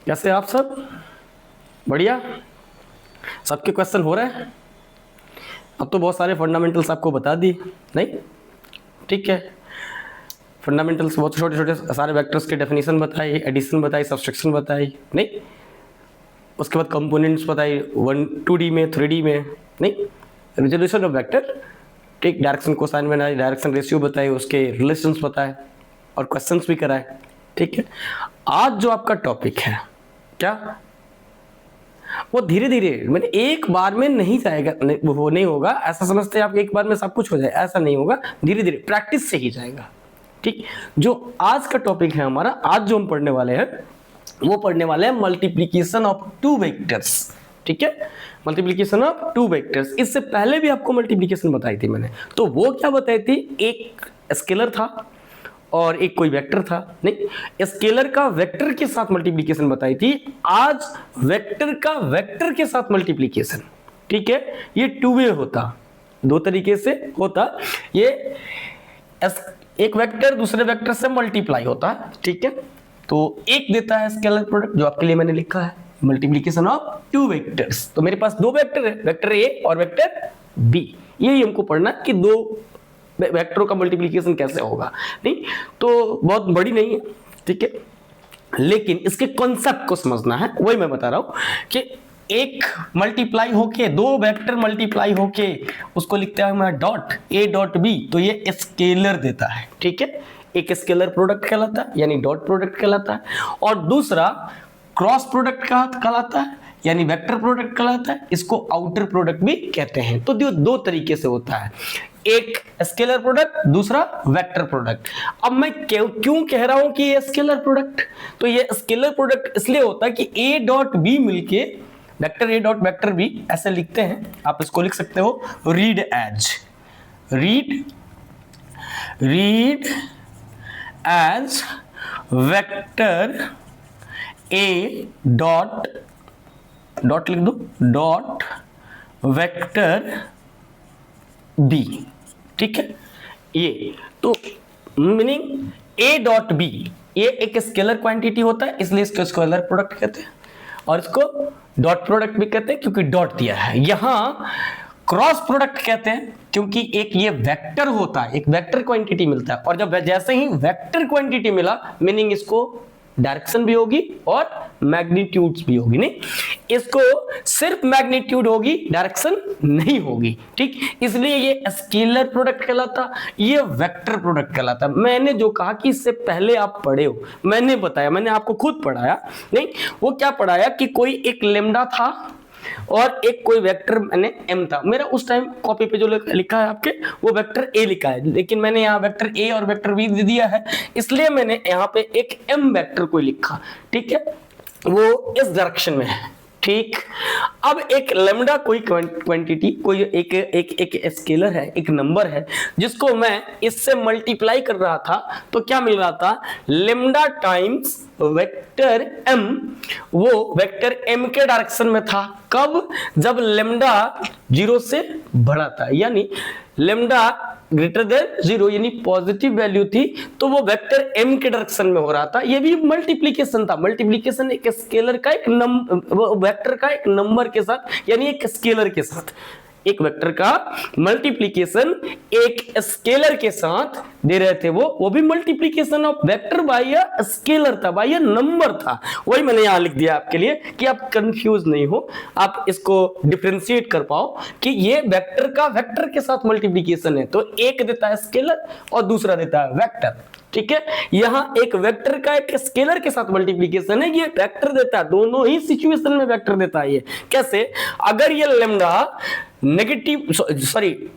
कैसे आप सब? बढ़िया। सबके क्वेश्चन हो रहे हैं? अब तो बहुत सारे फंडामेंटल्स आपको बता दी नहीं? ठीक है, फंडामेंटल्स बहुत छोटे छोटे सारे वेक्टर्स के डेफिनेशन बताई, एडिशन बताई, सब्सट्रैक्शन बताई नहीं? उसके बाद कंपोनेंट्स बताई 2D में 3D में नहीं? रिजोल्यूशन ऑफ वेक्टर, ठीक, डायरेक्शन कोसाइन बनाई, डायरेक्शन रेशियो बताई, उसके रिलेशंस बताए और क्वेश्चंस भी कराए। ठीक है, आज जो आपका टॉपिक है क्या, वो धीरे धीरे मैंने एक बार में नहीं जाएगा, वो नहीं होगा। ऐसा समझते हैं आप एक बार में सब कुछ हो जाए, ऐसा नहीं होगा, धीरे धीरे प्रैक्टिस से ही जाएगा। ठीक, जो आज का टॉपिक है हमारा, आज जो हम पढ़ने वाले हैं वो पढ़ने वाले हैं मल्टीप्लीकेशन ऑफ टू वेक्टर्स। ठीक है, मल्टीप्लीकेशन ऑफ टू वेक्टर्स। इससे पहले भी आपको मल्टीप्लीकेशन बताई थी मैंने, तो वो क्या बताई थी, एक स्केलर था और एक कोई वेक्टर था नहीं? स्केलर का वेक्टर के साथ मल्टीप्लिकेशन बताई थी। आज वेक्टर का वेक्टर के साथ मल्टीप्लिकेशन। ठीक है, ये टू वे होता, दो तरीके से होता। ये एक वेक्टर दूसरे वेक्टर से मल्टीप्लाई होता है। ठीक है, तो एक देता है स्केलर प्रोडक्ट, जो आपके लिए मैंने लिखा है मल्टीप्लिकेशन ऑफ टू वेक्टर्स। तो मेरे पास दो वेक्टर है, वेक्टर ए और वेक्टर बी। यही हमको पढ़ना कि दो वेक्टरों का मल्टीप्लिकेशन कैसे होगा नहीं? तो बहुत बड़ी नहीं है, ठीक है, लेकिन इसके कॉन्सेप्ट को समझना है। वही मैं बता रहा हूं कि एक मल्टीप्लाई होके, दो वेक्टर मल्टीप्लाई होके उसको लिखते हैं मैं डॉट ए डॉट बी, तो ये स्केलर देता है। ठीक है, एक स्केलर प्रोडक्ट कहलाता है यानी डॉट प्रोडक्ट कहलाता है, और दूसरा क्रॉस प्रोडक्ट कहलाता है यानी वेक्टर प्रोडक्ट कहलाता है। इसको आउटर प्रोडक्ट भी कहते हैं। तो दो तरीके से होता है, एक स्केलर प्रोडक्ट, दूसरा वेक्टर प्रोडक्ट। अब मैं क्यों कह रहा हूं कि ये स्केलर प्रोडक्ट, तो ये स्केलर प्रोडक्ट इसलिए होता है कि ए डॉट बी मिलके vector A dot vector B ऐसे लिखते हैं। आप इसको लिख सकते हो read as vector A dot लिख दो डॉट वेक्टर बी। ठीक है, ये तो मीनिंग ए डॉट बी, ये एक स्केलर क्वांटिटी होता है, इसलिए इसको स्केलर प्रोडक्ट कहते हैं, और इसको डॉट प्रोडक्ट भी कहते हैं क्योंकि डॉट दिया है। यहां क्रॉस प्रोडक्ट कहते हैं क्योंकि एक ये वेक्टर होता है, एक वेक्टर क्वांटिटी मिलता है, और जब जैसे ही वेक्टर क्वांटिटी मिला, मीनिंग इसको डायरेक्शन भी होगी और मैग्नीट्यूड्स भी होगी। नहीं, इसको सिर्फ मैग्नीट्यूड होगी, डायरेक्शन नहीं होगी। ठीक, इसलिए ये स्केलर प्रोडक्ट कहलाता, ये वेक्टर प्रोडक्ट कहलाता। मैंने जो कहा कि इससे पहले आप पढ़े हो, मैंने बताया, मैंने आपको खुद पढ़ाया नहीं, वो क्या पढ़ाया कि कोई एक लेमडा था और एक कोई वेक्टर मैंने एम था। मेरा उस टाइम कॉपी पे जो लिखा है आपके, वो वेक्टर ए लिखा है, लेकिन मैंने यहाँ वेक्टर ए और वेक्टर बी दे दिया है, इसलिए मैंने यहाँ पे एक एम वेक्टर को लिखा। ठीक है, वो इस डायरेक्शन में है। ठीक, अब एक लेमडा कोई क्वांटिटी, कोई एक स्केलर है, एक नंबर है, जिसको मैं इससे मल्टीप्लाई कर रहा था, तो क्या मिल रहा था, लेमडा टाइम्स वेक्टर एम। वो वेक्टर एम के डायरेक्शन में था। कब? जब लेमडा 0 से बड़ा था, यानी लेमडा ग्रेटर देन 0 यानी पॉजिटिव वैल्यू थी, तो वो वेक्टर एम के डायरेक्शन में हो रहा था। ये भी मल्टीप्लिकेशन था। मल्टीप्लिकेशन एक स्केलर का एक वेक्टर का एक नंबर के साथ, यानी एक स्केलर के साथ, एक वेक्टर का मल्टीप्लिकेशन एक स्केलर के साथ दे रहे थे। वो भी multiplication of vector by a scalar था, बाय अ नंबर था। वही मैंने यहां लिख दिया आपके लिए कि आप कंफ्यूज नहीं हो, आप इसको डिफरेंशिएट कर पाओ कि ये वेक्टर का वेक्टर के साथ मल्टीप्लिकेशन है। तो एक देता है स्केलर और दूसरा देता है वेक्टर। ठीक है, यहां एक वेक्टर का एक स्केलर के साथ मल्टीप्लिकेशन है, ये वेक्टर देता है, दोनों ही सिचुएशन में वेक्टर देता है। ये कैसे? अगर ये लेमडा नेगेटिव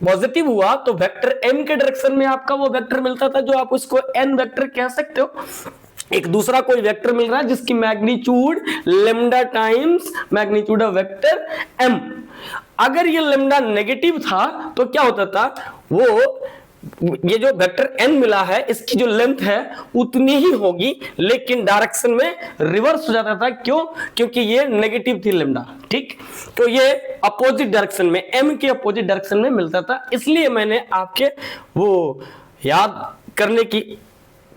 पॉजिटिव हुआ, तो वेक्टर एम के डायरेक्शन में आपका वो वेक्टर मिलता था, जो आप उसको एन वेक्टर कह सकते हो। एक दूसरा कोई वेक्टर मिल रहा है जिसकी magnitude lambda times magnitude of vector M. अगर ये लेमडा नेगेटिव था तो क्या होता था, वो ये जो वेक्टर एन मिला है, इसकी जो लेंथ है उतनी ही होगी, लेकिन डायरेक्शन में रिवर्स हो जाता था। क्यों? क्योंकि ये नेगेटिव थी लेमडा। ठीक, तो ये अपोजिट डायरेक्शन में, एम के अपोजिट डायरेक्शन में मिलता था। इसलिए मैंने आपके वो याद करने की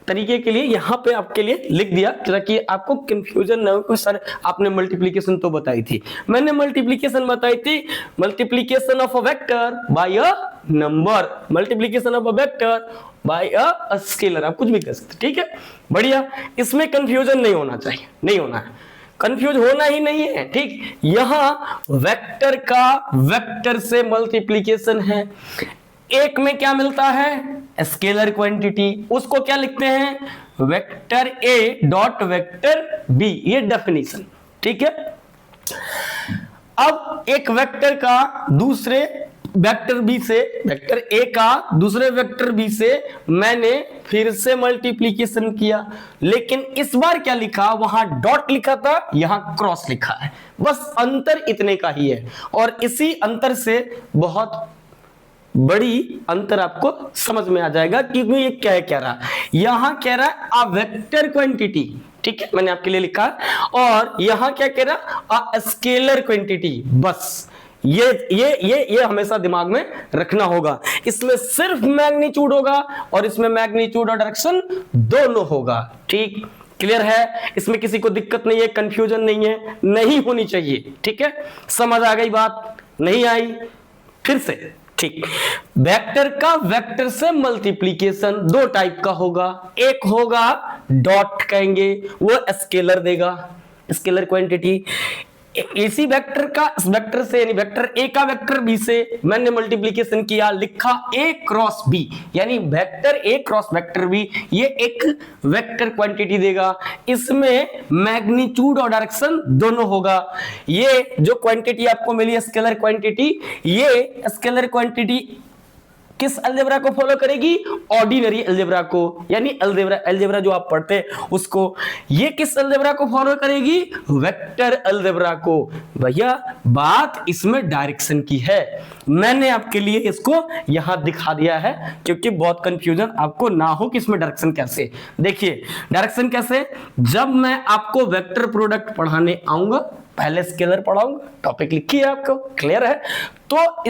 तरीके के लिए यहाँ पे आपके लिए लिख दिया ताकि आपको कंफ्यूजन ना हो कि सर आपने मल्टीप्लिकेशन तो बताई थी। मैंने मल्टीप्लिकेशन बताई थी, multiplication of a vector by a number, multiplication of a vector by a scalar, आप कुछ भी कह सकते, ठीक है, बढ़िया। इसमें कंफ्यूजन नहीं होना चाहिए, नहीं होना है, कंफ्यूज होना ही नहीं है, ठीक। यहां वेक्टर का वेक्टर से मल्टीप्लिकेशन है, एक में क्या मिलता है स्केलर क्वांटिटी, उसको क्या लिखते हैं vector A dot vector B, ये डेफिनेशन, ठीक है। अब एक वेक्टर का दूसरे वेक्टर बी से, वेक्टर ए का दूसरे वेक्टर बी से मैंने फिर से मल्टीप्लिकेशन किया, लेकिन इस बार क्या लिखा, वहां डॉट लिखा था, यहां क्रॉस लिखा है, बस अंतर इतने का ही है। और इसी अंतर से बहुत बड़ी अंतर आपको समझ में आ जाएगा कि ये क्या कह रहा है। यहां कह रहा है अ वेक्टर क्वांटिटी, ठीक है, मैंने आपके लिए लिखा, और यहां क्या कह रहा है अ स्केलर क्वांटिटी। बस ये हमेशा दिमाग में रखना होगा। इसमें सिर्फ मैग्नीट्यूड होगा और इसमें मैग्नीट्यूड और डायरेक्शन दोनों होगा, ठीक, क्लियर है। इसमें किसी को दिक्कत नहीं है, कंफ्यूजन नहीं है, नहीं होनी चाहिए, ठीक है। समझ आ गई बात, नहीं आई फिर से, ठीक। वेक्टर का वेक्टर से मल्टीप्लिकेशन दो टाइप का होगा, एक होगा डॉट कहेंगे, वो स्केलर देगा, स्केलर क्वांटिटी। इसी वेक्टर का वेक्टर से यानी वेक्टर ए का वेक्टर बी से मैंने मल्टीप्लिकेशन किया, लिखा ए क्रॉस बी, यानी vector A cross vector B, ये एक वेक्टर क्वांटिटी देगा। इसमें मैग्नीट्यूड और डायरेक्शन दोनों होगा। ये जो क्वांटिटी आपको मिली स्केलर क्वांटिटी, ये स्केलर क्वांटिटी किस अलजेब्रा को फॉलो करेगी, ऑर्डिनरी अलजेब्रा को, यानी अलजेब्रा जो आप पढ़ते हैं उसको। ये किस अलजेब्रा को फॉलो करेगी, वेक्टर अलजेब्रा को। भैया बात इसमें डायरेक्शन की है, मैंने आपके लिए इसको यहां दिखा दिया है क्योंकि बहुत कंफ्यूजन आपको ना हो कि इसमें डायरेक्शन कैसे। देखिए डायरेक्शन कैसे, जब मैं आपको वेक्टर प्रोडक्ट पढ़ाने आऊंगा, पहले स्केलर पढ़ाऊंगा, टॉपिक लिखी है आपको, क्लियर है, तो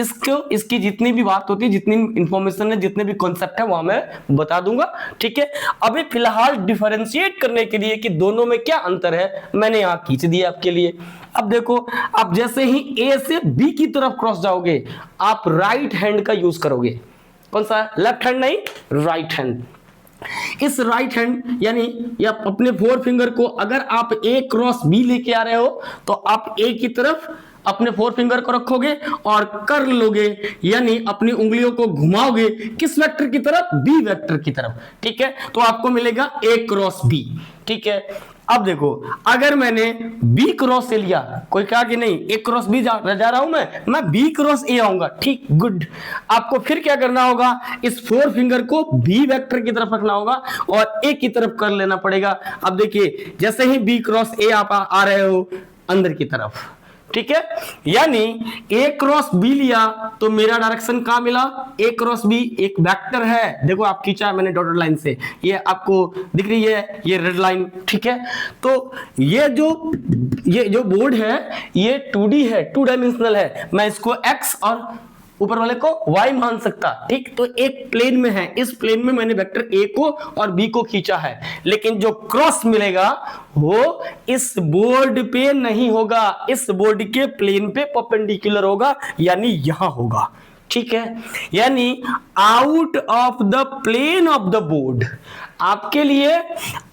इसकी जितनी भी बात होती है, जितनी इंफॉर्मेशन है, जितने भी कॉन्सेप्ट है, वहां मैं बता दूंगा, ठीक है। अभी फिलहाल डिफरेंशिएट करने के लिए कि दोनों में क्या अंतर है, मैंने यहां खींच दिया आपके लिए। अब देखो, आप जैसे ही ए से बी की तरफ क्रॉस जाओगे, आप राइट हैंड का यूज करोगे। कौन सा, लेफ्ट हैंड नहीं, राइट हैंड। इस राइट हैंड यानी या अपने फोर फिंगर को अगर आप ए क्रॉस बी लेके आ रहे हो, तो आप ए की तरफ अपने फोर फिंगर को रखोगे और कर लोगे, यानी अपनी उंगलियों को घुमाओगे किस वेक्टर की तरफ, बी वेक्टर की तरफ, ठीक है। तो आपको मिलेगा ए क्रॉस बी, ठीक है। अब देखो, अगर मैंने बी क्रॉस ए लिया, कोई कहा कि नहीं ए क्रॉस बी जा रहा हूं मैं बी क्रॉस ए आऊंगा, ठीक, गुड। आपको फिर क्या करना होगा, इस फोर फिंगर को बी वेक्टर की तरफ रखना होगा और ए की तरफ कर लेना पड़ेगा। अब देखिए, जैसे ही बी क्रॉस ए आप आ रहे हो अंदर की तरफ, ठीक है, यानी ए क्रॉस बी लिया तो मेरा डायरेक्शन कहां मिला, ए क्रॉस बी एक वेक्टर है, देखो आप खींचा मैंने डॉटेड लाइन से, ये आपको दिख रही है, ये रेड लाइन, ठीक है। तो ये जो बोर्ड है ये 2D है, 2 डायमेंशनल है, मैं इसको x और ऊपर वाले को y मान सकता, ठीक। तो एक प्लेन में है, इस प्लेन में मैंने वेक्टर a को और b को खींचा है, लेकिन जो क्रॉस मिलेगा वो इस बोर्ड पे नहीं होगा, इस बोर्ड के प्लेन पे परपेंडिकुलर होगा, यानी यहां होगा, ठीक है। यानी out of the plane of the board, आपके लिए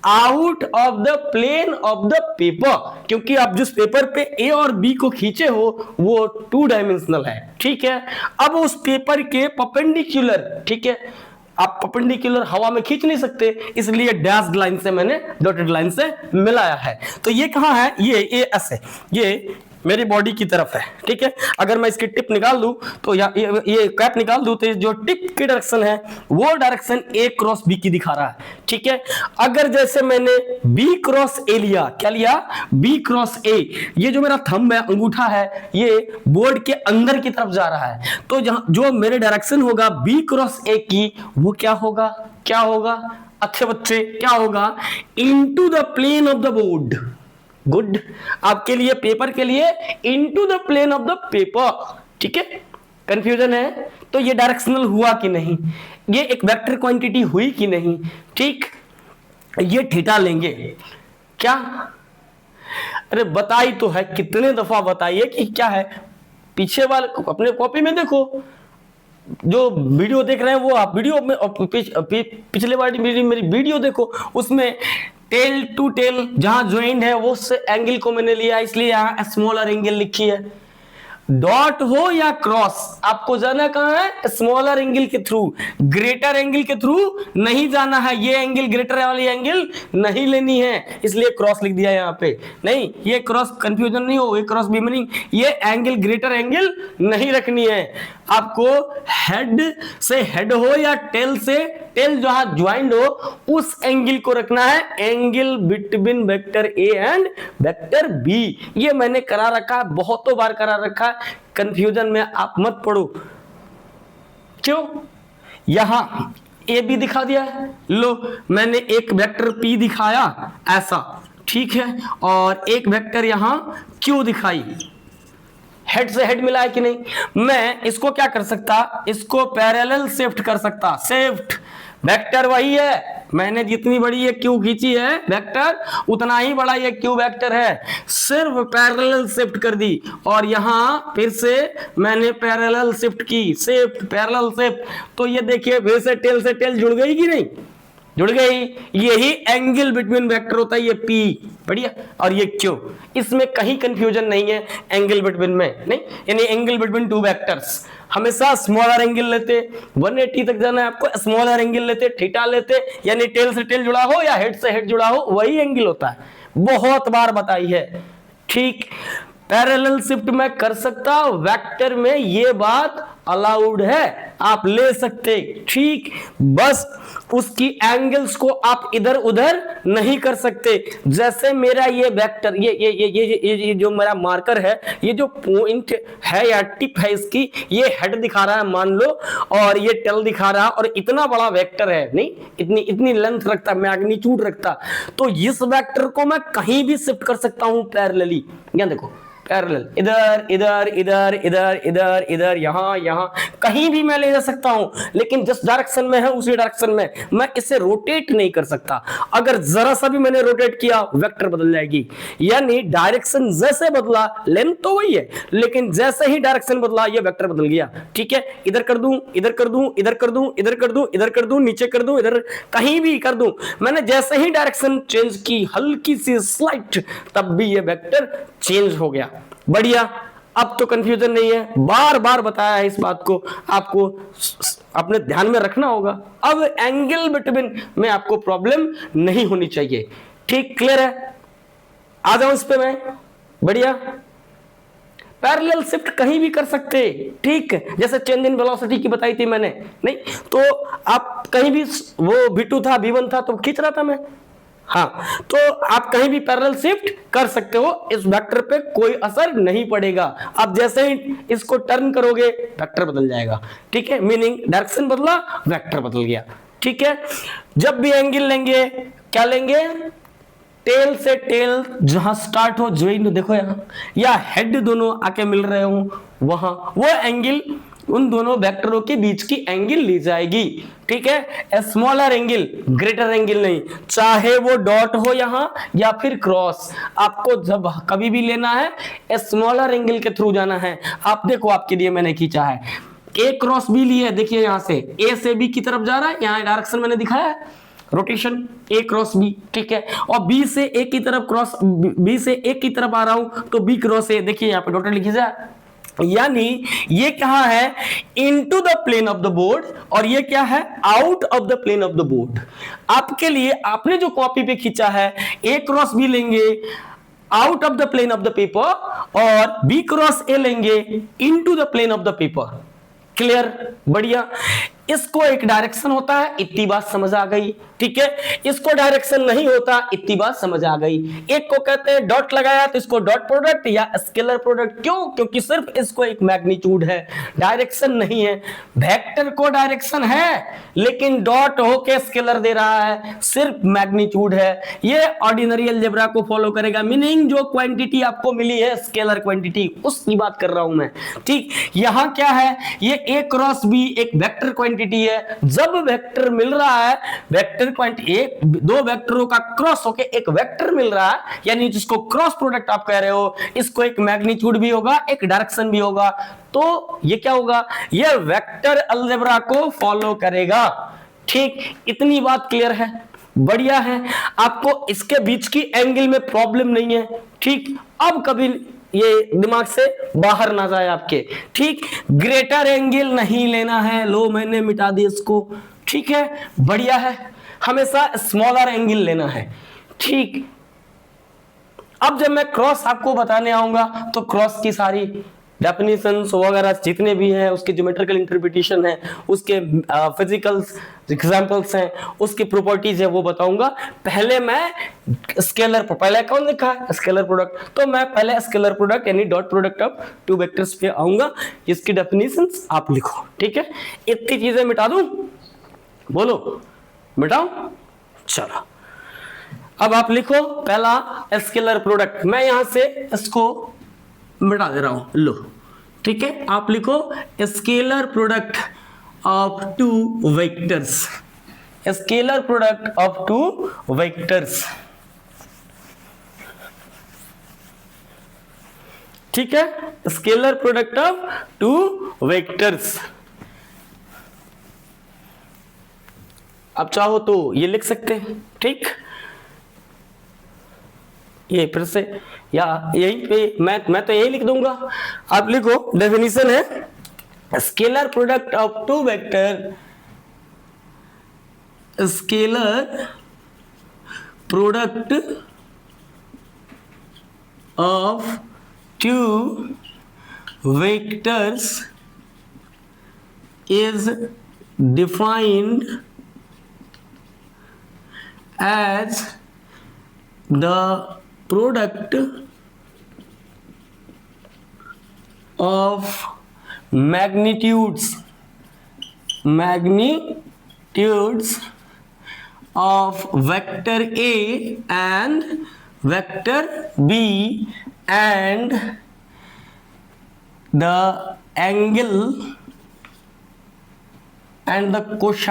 out of the plane of the paper, क्योंकि आप जिस पेपर पे ए और बी को खींचे हो वो 2 डायमेंशनल है, ठीक है। अब उस पेपर के परपेंडिकुलर, ठीक है, आप परपेंडिकुलर हवा में खींच नहीं सकते, इसलिए डैश्ड लाइन से मैंने डॉटेड लाइन से मिलाया है। तो ये कहां है, ये एस है, ये मेरी बॉडी की तरफ है, ठीक है। अगर मैं इसकी टिप निकाल दूं तो ये कैप निकाल दूं तो जो टिप की डायरेक्शन है वो डायरेक्शन ए क्रॉस बी की दिखा रहा है, ठीक है। अगर जैसे मैंने बी क्रॉस ए लिया, क्या लिया, बी क्रॉस ए, ये जो मेरा थंब है, अंगूठा है, ये बोर्ड के अंदर की तरफ जा रहा है, तो जो मेरे डायरेक्शन होगा बी क्रॉस ए की, वो क्या होगा, क्या होगा अच्छे बच्चे, क्या होगा, into the plane of the board, good. आपके लिए पेपर के लिए into the plane of the paper, ठीक है। कंफ्यूजन है, तो ये डायरेक्शनल हुआ कि नहीं, ये एक वेक्टर क्वांटिटी हुई कि नहीं, ठीक। ये थीटा लेंगे क्या? अरे बताई तो है, कितने दफा बताइए कि क्या है। पीछे वाले अपने कॉपी में देखो, जो वीडियो देख रहे हैं वो आप वीडियो में पिछले वाली मेरी वीडियो देखो, उसमें टेल टू टेल जहां ज्वाइंट है वो एंगल को मैंने लिया, इसलिए यहां स्मॉलर एंगल लिखी है। डॉट हो या क्रॉस, आपको जाना कहां है? स्मॉलर एंगल के थ्रू, ग्रेटर एंगल के थ्रू नहीं जाना है। ये एंगल ग्रेटर वाली एंगल नहीं लेनी है, इसलिए क्रॉस लिख दिया यहां पे। नहीं, ये क्रॉस कंफ्यूजन नहीं हो, ये क्रॉस भी मीनिंग, ये एंगल ग्रेटर एंगल नहीं रखनी है आपको। हेड से हेड हो या टेल से टेल जहां ज्वाइंट हो उस एंगल को रखना है, angle between vector A and vector B. ये मैंने करा रखा है, बहुतों बार करा रखा है, कंफ्यूजन में आप मत पड़ो। क्यों? यहां ए बी दिखा दिया है, लो मैंने एक वेक्टर पी दिखाया ऐसा, ठीक है, और एक वेक्टर यहां क्यू दिखाई, हेड से हेड मिला है कि नहीं? मैं इसको क्या कर सकता, इसको पैरेलल शिफ्ट कर सकता। शिफ्ट वेक्टर वही है, मैंने जितनी बड़ी ये क्यू खींची है वेक्टर, उतना ही बड़ा ये क्यू वेक्टर है, सिर्फ पैरेलल शिफ्ट कर दी। और यहां फिर से मैंने पैरेलल शिफ्ट की, शिफ्ट पैरेलल शिफ्ट, तो ये देखिए फिर से टेल जुड़ गई कि नहीं? जुड़ गई। यही एंगल बिटवीन वेक्टर होता है, ये P, बढ़िया, और ये Q। इसमें कहीं कंफ्यूजन नहीं है एंगल बिटवीन में, नहीं, यानी एंगल बिटवीन टू वेक्टर्स हमेशा स्मॉलर एंगल लेते, 180 तक जाना है आपको, स्मॉलर एंगल लेते, थीटा लेते, यानी टेल से टेल जुड़ा हो या हेड से हेड जुड़ा हो वही एंगल होता है, बहुत बार बताई है, ठीक। पैरेलल शिफ्ट मैं कर सकता, वेक्टर में ये बात अलाउड है, आप ले सकते, ठीक। बस उसकी एंगल्स को आप इधर उधर नहीं कर सकते। जैसे मेरा ये वेक्टर, ये जो मेरा मार्कर है, ये जो पॉइंट है या टिप है इसकी, ये हेड दिखा रहा है मान लो, और ये टेल दिखा रहा है, और इतना बड़ा वेक्टर है, नहीं इतनी लेंथ रखता, मैग्नीट्यूड रखता, तो इस वेक्टर को मैं कहीं भी शिफ्ट कर सकता हूं पैरेलली। यहां देखो, पैरेलल, इधर इधर इधर इधर इधर इधर, यहां कहीं भी मैं ले जा सकता हूं, लेकिन जिस डायरेक्शन में है उसी डायरेक्शन में मैं इसे रोटेट नहीं कर सकता। अगर जरा सा भी मैंने रोटेट किया वेक्टर बदल जाएगी, यानी डायरेक्शन जैसे बदला, लेंथ तो वही है, लेकिन जैसे ही डायरेक्शन बदला ये वेक्टर बदल गया, ठीक है। इधर कर दूं, इधर कर दूं, इधर कर दूं, इधर कर दूं, इधर कर दूं, नीचे कर दूं, इधर कहीं भी कर दूं, मैंने जैसे ही डायरेक्शन चेंज की, हल्की सी स्लाइट, तब भी ये वेक्टर चेंज हो गया। बढ़िया, अब तो कंफ्यूजन नहीं है, बार बार बताया है इस बात को, आपको अपने ध्यान में रखना होगा। अब एंगल बिटवीन में आपको प्रॉब्लम नहीं होनी चाहिए, ठीक, क्लियर है? आ जाऊं इस पे मैं, बढ़िया। पैरेलल शिफ्ट कहीं भी कर सकते, ठीक, जैसे चेंज इन वेलोसिटी की बताई थी मैंने, नहीं तो आप कहीं भी, वो V2 था, V1 था तो खींच रहा था मैं, हाँ, तो आप कहीं भी पैरेलल शिफ्ट कर सकते हो, इस वेक्टर पे कोई असर नहीं पड़ेगा। आप जैसे ही इसको टर्न करोगे वेक्टर बदल जाएगा, ठीक है, मीनिंग डायरेक्शन बदला, वेक्टर बदल गया, ठीक है। जब भी एंगल लेंगे, क्या लेंगे? टेल से टेल जहां स्टार्ट हो, ज्वाइन देखो यहां, या हेड दोनों आके मिल रहे हो वहां, वो एंगल उन दोनों वेक्टरों के बीच की एंगल ली जाएगी, ठीक है। स्मॉलर एंगल, ग्रेटर एंगल नहीं, चाहे वो डॉट हो यहां या फिर क्रॉस, आपको जब कभी भी लेना है स्मॉलर एंगल के थ्रू जाना है। आप देखो, आपके लिए मैंने खींचा है ए क्रॉस बी लिए, देखिए यहां से ए से बी की तरफ जा रहा है, यहां डायरेक्शन मैंने दिखाया है, रोटेशन ए क्रॉस बी, ठीक है, और बी से ए की तरफ क्रॉस, बी से ए की तरफ आ रहा हूं तो बी क्रॉस ए, देखिए यहां पे डॉटेड लिखी जाए, यानी ये कहां है? Into the plane of the board, और ये क्या है? Out of the plane of the board. आपके लिए आपने जो कॉपी पे खींचा है, ए क्रॉस बी लेंगे out of the plane of the paper, और बी क्रॉस ए लेंगे into the plane of the paper. Clear? बढ़िया। इसको एक डायरेक्शन होता है, इतनी बात समझ आ गई, ठीक है। इसको डायरेक्शन नहीं होता, इतनी बात समझ आ गई। एक को कहते हैं डॉट लगाया तो इसको डॉट प्रोडक्ट या स्केलर प्रोडक्ट, क्यों? क्योंकि सिर्फ इसको एक मैग्नीट्यूड है, डायरेक्शन नहीं है। वेक्टर को डायरेक्शन है, लेकिन डॉट होके स्केलर दे रहा है, सिर्फ मैग्नीट्यूड है। ये ऑर्डिनरी अलजेब्रा को फॉलो करेगा, मीनिंग जो क्वांटिटी आपको मिली है स्केलर क्वांटिटी, उसकी बात कर रहा हूं मैं, ठीक। यहां क्या है? ये ए क्रॉस बी एक वेक्टर क्वांटिटी क्वांटिटी है। जब वेक्टर मिल रहा है, वेक्टर क्वांटिटी, एक दो वेक्टरों का क्रॉस होके एक वेक्टर मिल रहा है, यानी जिसको क्रॉस प्रोडक्ट आप कह रहे हो, इसको एक मैग्नीट्यूड भी होगा, एक डायरेक्शन भी होगा, तो ये क्या होगा, ये वेक्टर अलजेब्रा को फॉलो करेगा। ठीक, इतनी बात क्लियर है, बढ़िया है, आपको इसके बीच की एंगल में प्रॉब्लम नहीं है। ठीक, अब कभी ये दिमाग से बाहर ना जाए आपके। ठीक, ग्रेटर एंगल नहीं लेना है, लो मैंने मिटा दिया इसको। ठीक है, बढ़िया है, हमेशा स्मॉलर एंगल लेना है। ठीक, अब जब मैं क्रॉस आपको बताने आऊंगा तो क्रॉस की सारी डेफिनेशंस वगैरह जितने भी हैं, उसके ज्योमेट्रिकल इंटरप्रिटेशन है, उसके फिजिकल एग्जांपल्स हैं, उसकी प्रॉपर्टीज है, वो बताऊंगा। पहले मैं स्केलर, पहले कौन लिखा है स्केलर प्रोडक्ट, तो मैं पहले स्केलर प्रोडक्ट यानी dot product of two vectors पे आऊंगा। इसकी डेफिनेशंस आप लिखो। ठीक है, इतनी चीजें मिटा दूं, बोलो मिटाओ, चलो अब आप लिखो पहला स्केलर प्रोडक्ट। मैं यहां से इसको मिटा दे रहा हूं, लो। ठीक है, आप लिखो scalar product of two vectors, scalar product of two vectors. ठीक है, scalar product of two vectors. आप चाहो तो ये लिख सकते हैं। ठीक, ये फिर से या यहीं पे मैं तो यही लिख दूंगा, आप लिखो। डेफिनेशन है scalar product of two vector, scalar product of two vectors is defined as the product of magnitudes of vector A and vector B and the angle and the cos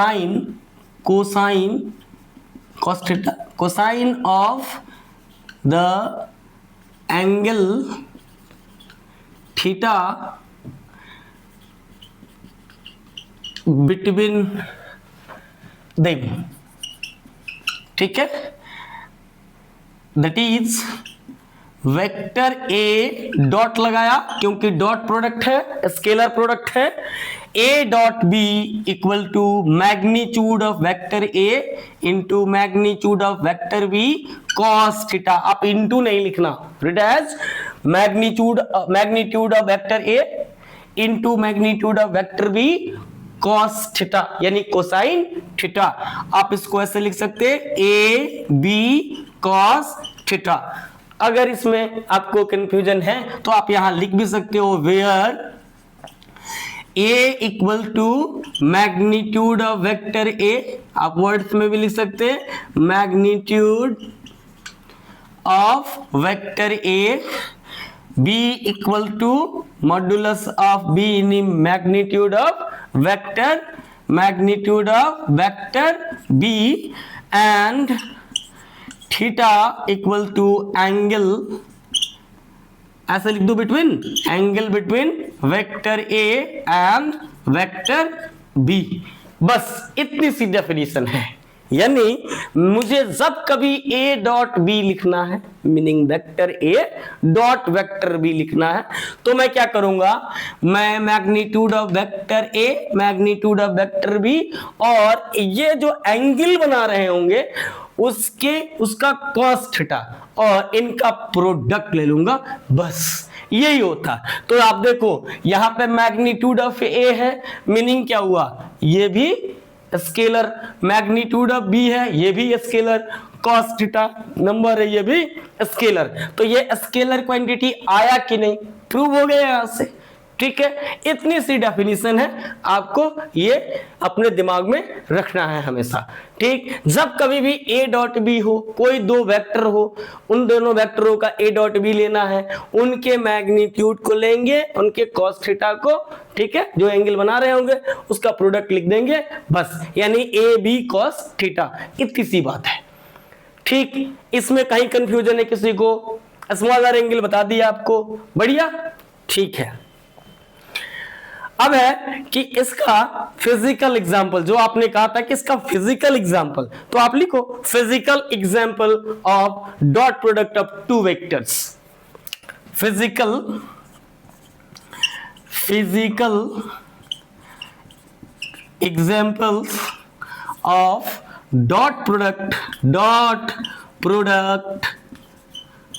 theta, cosine of the angle theta between them। ठीक है, that is vector A dot लगाया, क्योंकि dot product है, scalar product है, A dot B equal to magnitude of vector A into magnitude of vector B cos theta. आप into नहीं लिखना, read as magnitude of vector A into magnitude of vector B cos theta, यानी cosine theta. आप इसको ऐसे लिख सकते हैं ए बी कॉस थीटा। अगर इसमें आपको कंफ्यूजन है तो आप यहां लिख भी सकते हो where A equal to magnitude of vector A, आप वर्ड्स में भी लिख सकते हैं magnitude of vector A, B equal to modulus of B in magnitude of vector B and theta equal to angle, ऐसे लिख दो between, angle between vector A and vector B. बस इतनी सी डेफिनेशन है। यानी मुझे जब कभी ए डॉट बी लिखना है, meaning vector A dot vector B लिखना है, तो मैं क्या करूंगा, मैं magnitude of vector A, magnitude of vector B और ये जो एंगल बना रहे होंगे उसका कॉस थीटा और इनका प्रोडक्ट ले लूंगा, बस यही होता। तो आप देखो यहां पे मैग्नीट्यूड ऑफ ए है, मीनिंग क्या हुआ, ये भी स्केलर, मैग्नीट्यूड ऑफ बी है, ये भी स्केलर, कॉस थीटा नंबर है, ये भी स्केलर। तो ये स्केलर क्वांटिटी आया कि नहीं, प्रूव हो गया यहां से। ठीक है, इतनी सी डेफिनेशन है, आपको ये अपने दिमाग में रखना है हमेशा। ठीक, जब कभी भी a डॉट बी हो, कोई दो वेक्टर हो, उन दोनों वेक्टरों का a डॉट बी लेना है, उनके मैग्नीट्यूड को लेंगे, उनके cos थीटा को, ठीक है, जो एंगल बना रहे होंगे उसका प्रोडक्ट लिख देंगे बस, यानी a b cos थीटा, इतनी सी बात है। ठीक, इसमें कहीं कंफ्यूजन है किसी को? स्मॉलर एंगल बता दिया आपको, बढ़िया, ठीक है। अब है कि इसका फिजिकल एग्जाम्पल, जो आपने कहा था कि इसका फिजिकल एग्जाम्पल, तो आप लिखो physical example of dot product of two vectors. Physical examples of dot product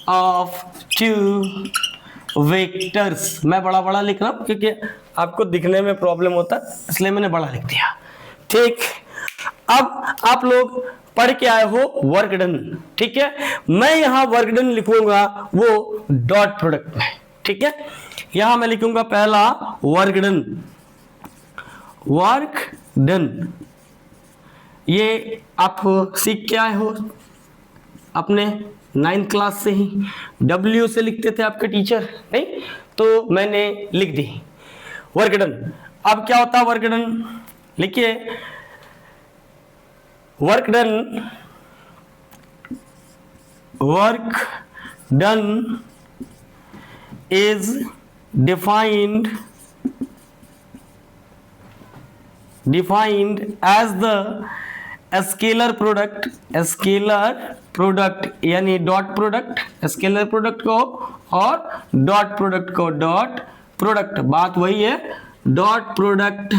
of two vectors. मैं बड़ा बड़ा लिख रहा हूं क्योंकि आपको दिखने में प्रॉब्लम होता है, इसलिए मैंने बड़ा लिख दिया। ठीक, अब आप लोग पढ़ के आए हो वर्क डन, ठीक है, मैं यहां वर्क डन लिखूंगा वो डॉट प्रोडक्ट में। ठीक है, यहां मैं लिखूंगा पहला वर्क डन। ये आप सीख के आए हो अपने 9th क्लास से ही, W से लिखते थे आपके टीचर, नहीं तो मैंने लिख दी वर्क डन। अब क्या होता है वर्क डन? लिखिए, work done is defined as the scalar product यानी डॉट प्रोडक्ट, स्केलर प्रोडक्ट को और डॉट प्रोडक्ट को, डॉट प्रोडक्ट, बात वही है, dot product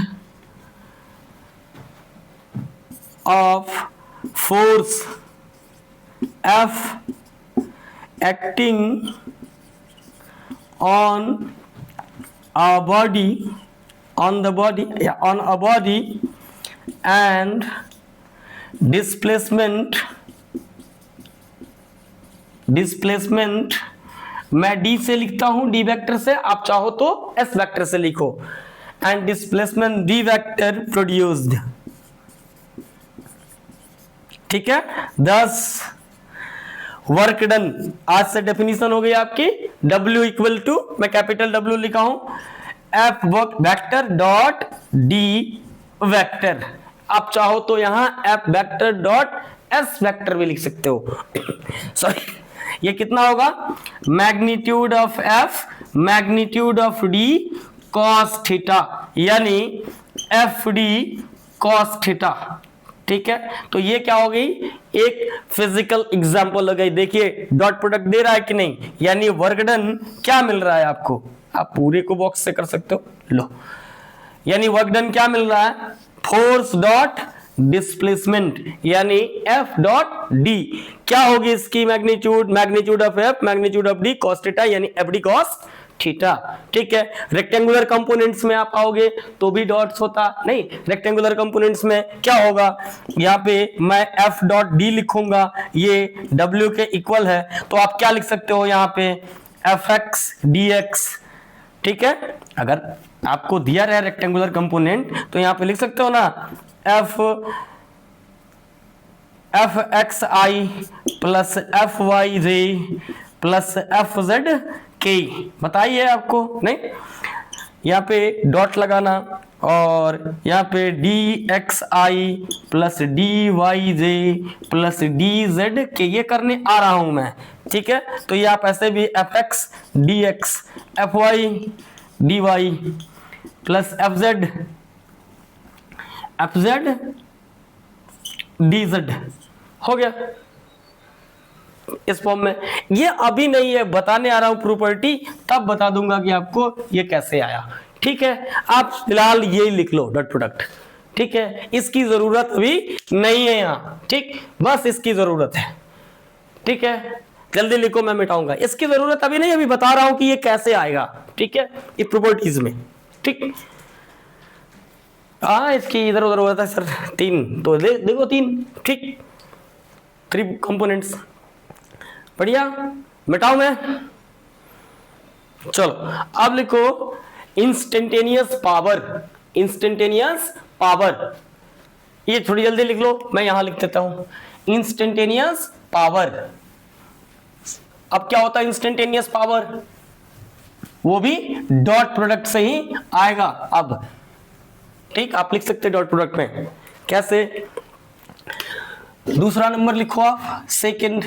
of force F acting on a body and displacement, मैं डी से लिखता हूं, डी वेक्टर से, आप चाहो तो एस वेक्टर से लिखो, and displacement D vector produced. ठीक है, दस वर्क डन। आज से डेफिनेशन हो गई आपकी, W इक्वल टू, मैं कैपिटल W लिखा हूं, F vector dot D vector, आप चाहो तो यहां F vector dot S vector भी लिख सकते हो। सॉरी, ये कितना होगा? Magnitude of F magnitude of D cos theta, यानी FD cos थीटा। ठीक है, तो ये क्या हो गई? एक फिजिकल एग्जांपल हो गई। देखिए डॉट प्रोडक्ट दे रहा है कि नहीं, यानी वर्क डन क्या मिल रहा है आपको, आप पूरे को बॉक्स से कर सकते हो, लो, यानी वर्क डन क्या मिल रहा है? फोर्स डॉट डिस्प्लेसमेंट, यानी F डॉट D, क्या होगी इसकी magnitude? Magnitude of F magnitude of D cos theta, यानी FD cos थीटा। ठीक है, रेक्टेंगुलर कंपोनेंट्स में आप आओगे तो भी डॉट्स होता नहीं, रेक्टेंगुलर कंपोनेंट्स में क्या होगा? यहाँ पे मैं F डॉट D लिखूंगा, ये W के इक्वल है, तो आप क्या लिख सकते हो यहाँ पे? Fx dx। ठीक है, अगर आपको दिया रहा रेक्टेंगुलर कंपोनेंट तो यहां पे लिख सकते हो ना, एफ एक्स आई प्लस एफ वाई जे प्लस एफ जेड के। बताइए आपको, नहीं यहाँ पे डॉट लगाना, और यहाँ पे डी एक्स आई प्लस डी वाई जे प्लस डी जेड के, ये करने आ रहा हूं मैं। ठीक है, तो ये आप ऐसे भी F X D X F Y D Y plus F Z D Z हो गया इस फॉर्म में। ये अभी नहीं है, बताने आ रहा हूं प्रॉपर्टी, तब बता दूंगा कि आपको ये कैसे आया। ठीक है, आप फिलहाल ये लिख लो डॉट प्रोडक्ट। ठीक है, इसकी जरूरत अभी नहीं है यहाँ, ठीक, बस इसकी जरूरत है। ठीक है, जल्दी लिखो, मैं मिटाऊंगा, इसकी जरूरत अभी नहीं, अभी बता रहा हूं कि ये कैसे आएगा। ठीक है, ये प्रॉपर्टीज में। ठीक, हाँ इसकी इधर उधर होता है सर, 3 तो देखो 3, ठीक, 3 कंपोनेंट्स, बढ़िया, मिटाऊं मैं। चलो अब लिखो इंस्टेंटेनियस पावर, इंस्टेंटेनियस पावर, ये थोड़ी जल्दी लिख लो, मैं यहां लिख देता हूं इंस्टेंटेनियस पावर। अब क्या होता है इंस्टेंटेनियस पावर, वो भी डॉट प्रोडक्ट से ही आएगा। अब ठीक, आप लिख सकते डॉट प्रोडक्ट में, कैसे? दूसरा नंबर लिखो आप, सेकंड,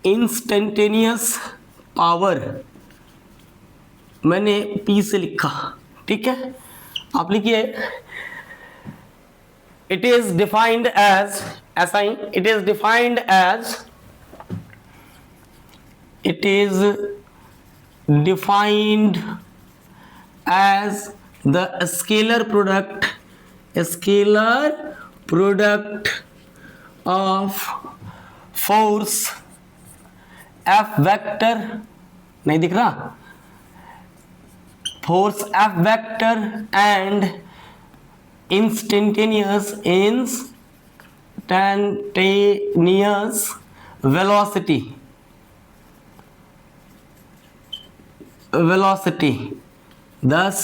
इंस्टेंटेनियस पावर मैंने पी से लिखा, ठीक है, आप लिखिए इट इज डिफाइंड एज, ऐसा ही, it is defined as, it is defined as the scalar product of force F vector, नहीं दिख रहा, force F vector and instantaneous velocity. thus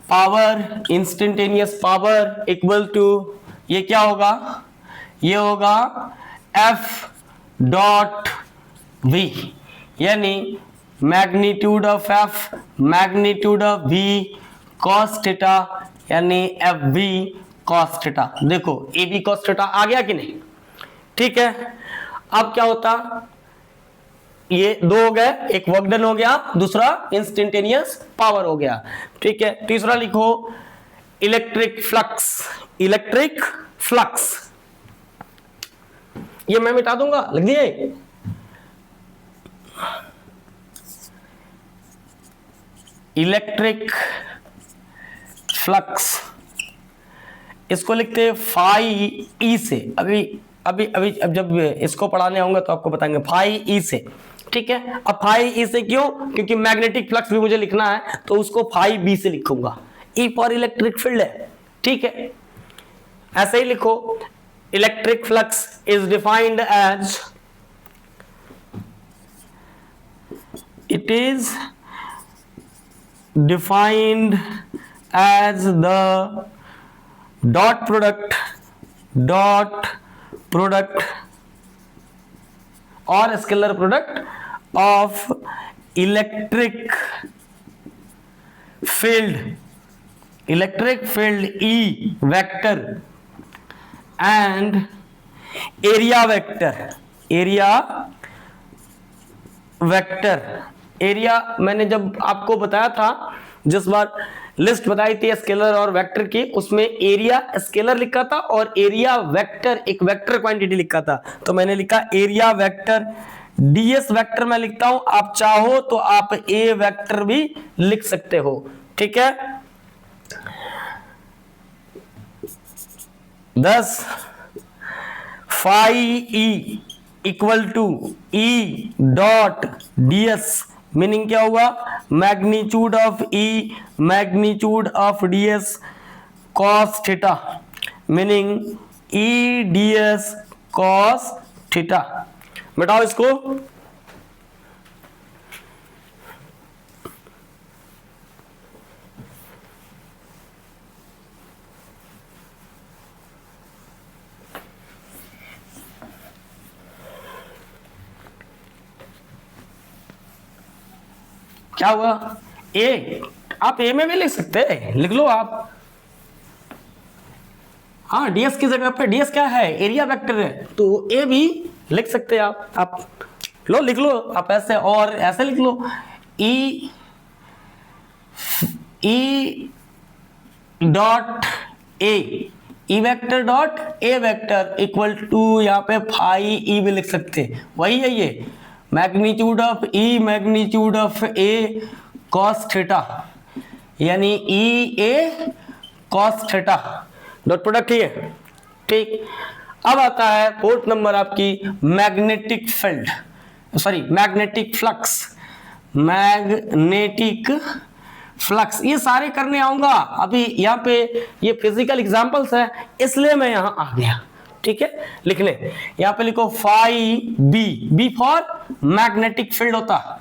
power, instantaneous power equal to, ये क्या होगा, ये होगा एफ डॉट वी, यानी magnitude of F, magnitude of V cos theta, यानी एफ वी कॉस थीटा। देखो ए बी कॉस थीटा आ गया कि नहीं, ठीक है। अब क्या होता, ये दो हो गए, एक वर्क डन हो गया, दूसरा इंस्टेंटेनियस पावर हो गया, ठीक है। तीसरा लिखो इलेक्ट्रिक फ्लक्स, इलेक्ट्रिक फ्लक्स, ये मैं मिटा दूंगा, लिख दिए। इलेक्ट्रिक फ्लक्स, इसको लिखते हैं फाई ई से, अभी अब जब इसको पढ़ाने आऊंगा तो आपको बताएंगे फाई ई से, ठीक है। अब फाई ई से क्यों, क्योंकि मैग्नेटिक फ्लक्स भी मुझे लिखना है तो उसको फाई बी से लिखूंगा, ई फॉर इलेक्ट्रिक फील्ड है, ठीक है। ऐसे ही लिखो electric flux is defined as, it is defined as the dot product or scalar product of electric field E vector and area vector। Area मैंने जब आपको बताया था, जिस बार लिस्ट बताई थी स्केलर और वेक्टर की, उसमें एरिया स्केलर लिखा था और एरिया वेक्टर एक वेक्टर क्वांटिटी लिखा था, तो मैंने लिखा एरिया वेक्टर। डीएस वेक्टर मैं लिखता हूं, आप चाहो तो आप ए वेक्टर भी लिख सकते हो, ठीक है। 10 phi E equal to E dot DS, meaning क्या हुआ, magnitude of E magnitude of DS cos theta, meaning E DS cos theta. मिटाओ इसको, क्या हुआ, ए, आप ए में भी लिख सकते हैं, लिख लो आप, हाँ डीएस की जगह पे, डीएस क्या है, एरिया वेक्टर है, तो ए भी लिख सकते हैं आप लो, लिख लो आप ऐसे, और ऐसे लिख लो E dot E vector dot A vector equal to, यहाँ पे फाई ई भी लिख सकते हैं, वही है ये magnitude of E magnitude of A cos theta, यानी ई ए कॉस थीटा, डॉट प्रोडक्ट ही है, ठीक। अब आता है फोर्थ नंबर आपकी magnetic field, sorry magnetic flux, magnetic flux, ये सारे करने आऊंगा, अभी यहाँ पे ये फिजिकल एग्जांपल्स है इसलिए मैं यहाँ आ गया, ठीक है, लिख लें। यहां पे लिखो phi B, B for magnetic field होता है,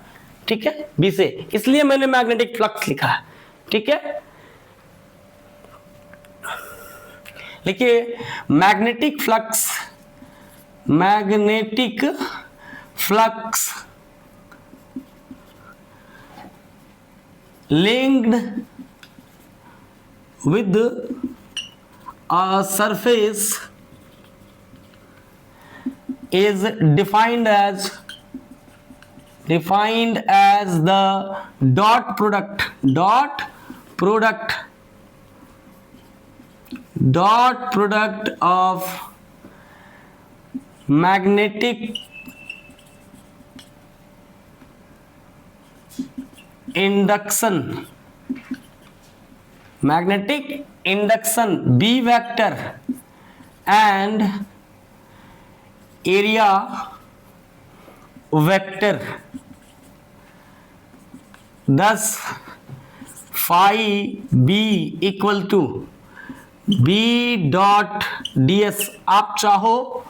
ठीक है, बी से, इसलिए मैंने मैग्नेटिक फ्लक्स लिखा है, ठीक है। लिखिए magnetic flux, magnetic flux linked with a surface is defined as the dot product of magnetic induction B vector and area vector. Thus phi B equal to B dot ds। आप चाहो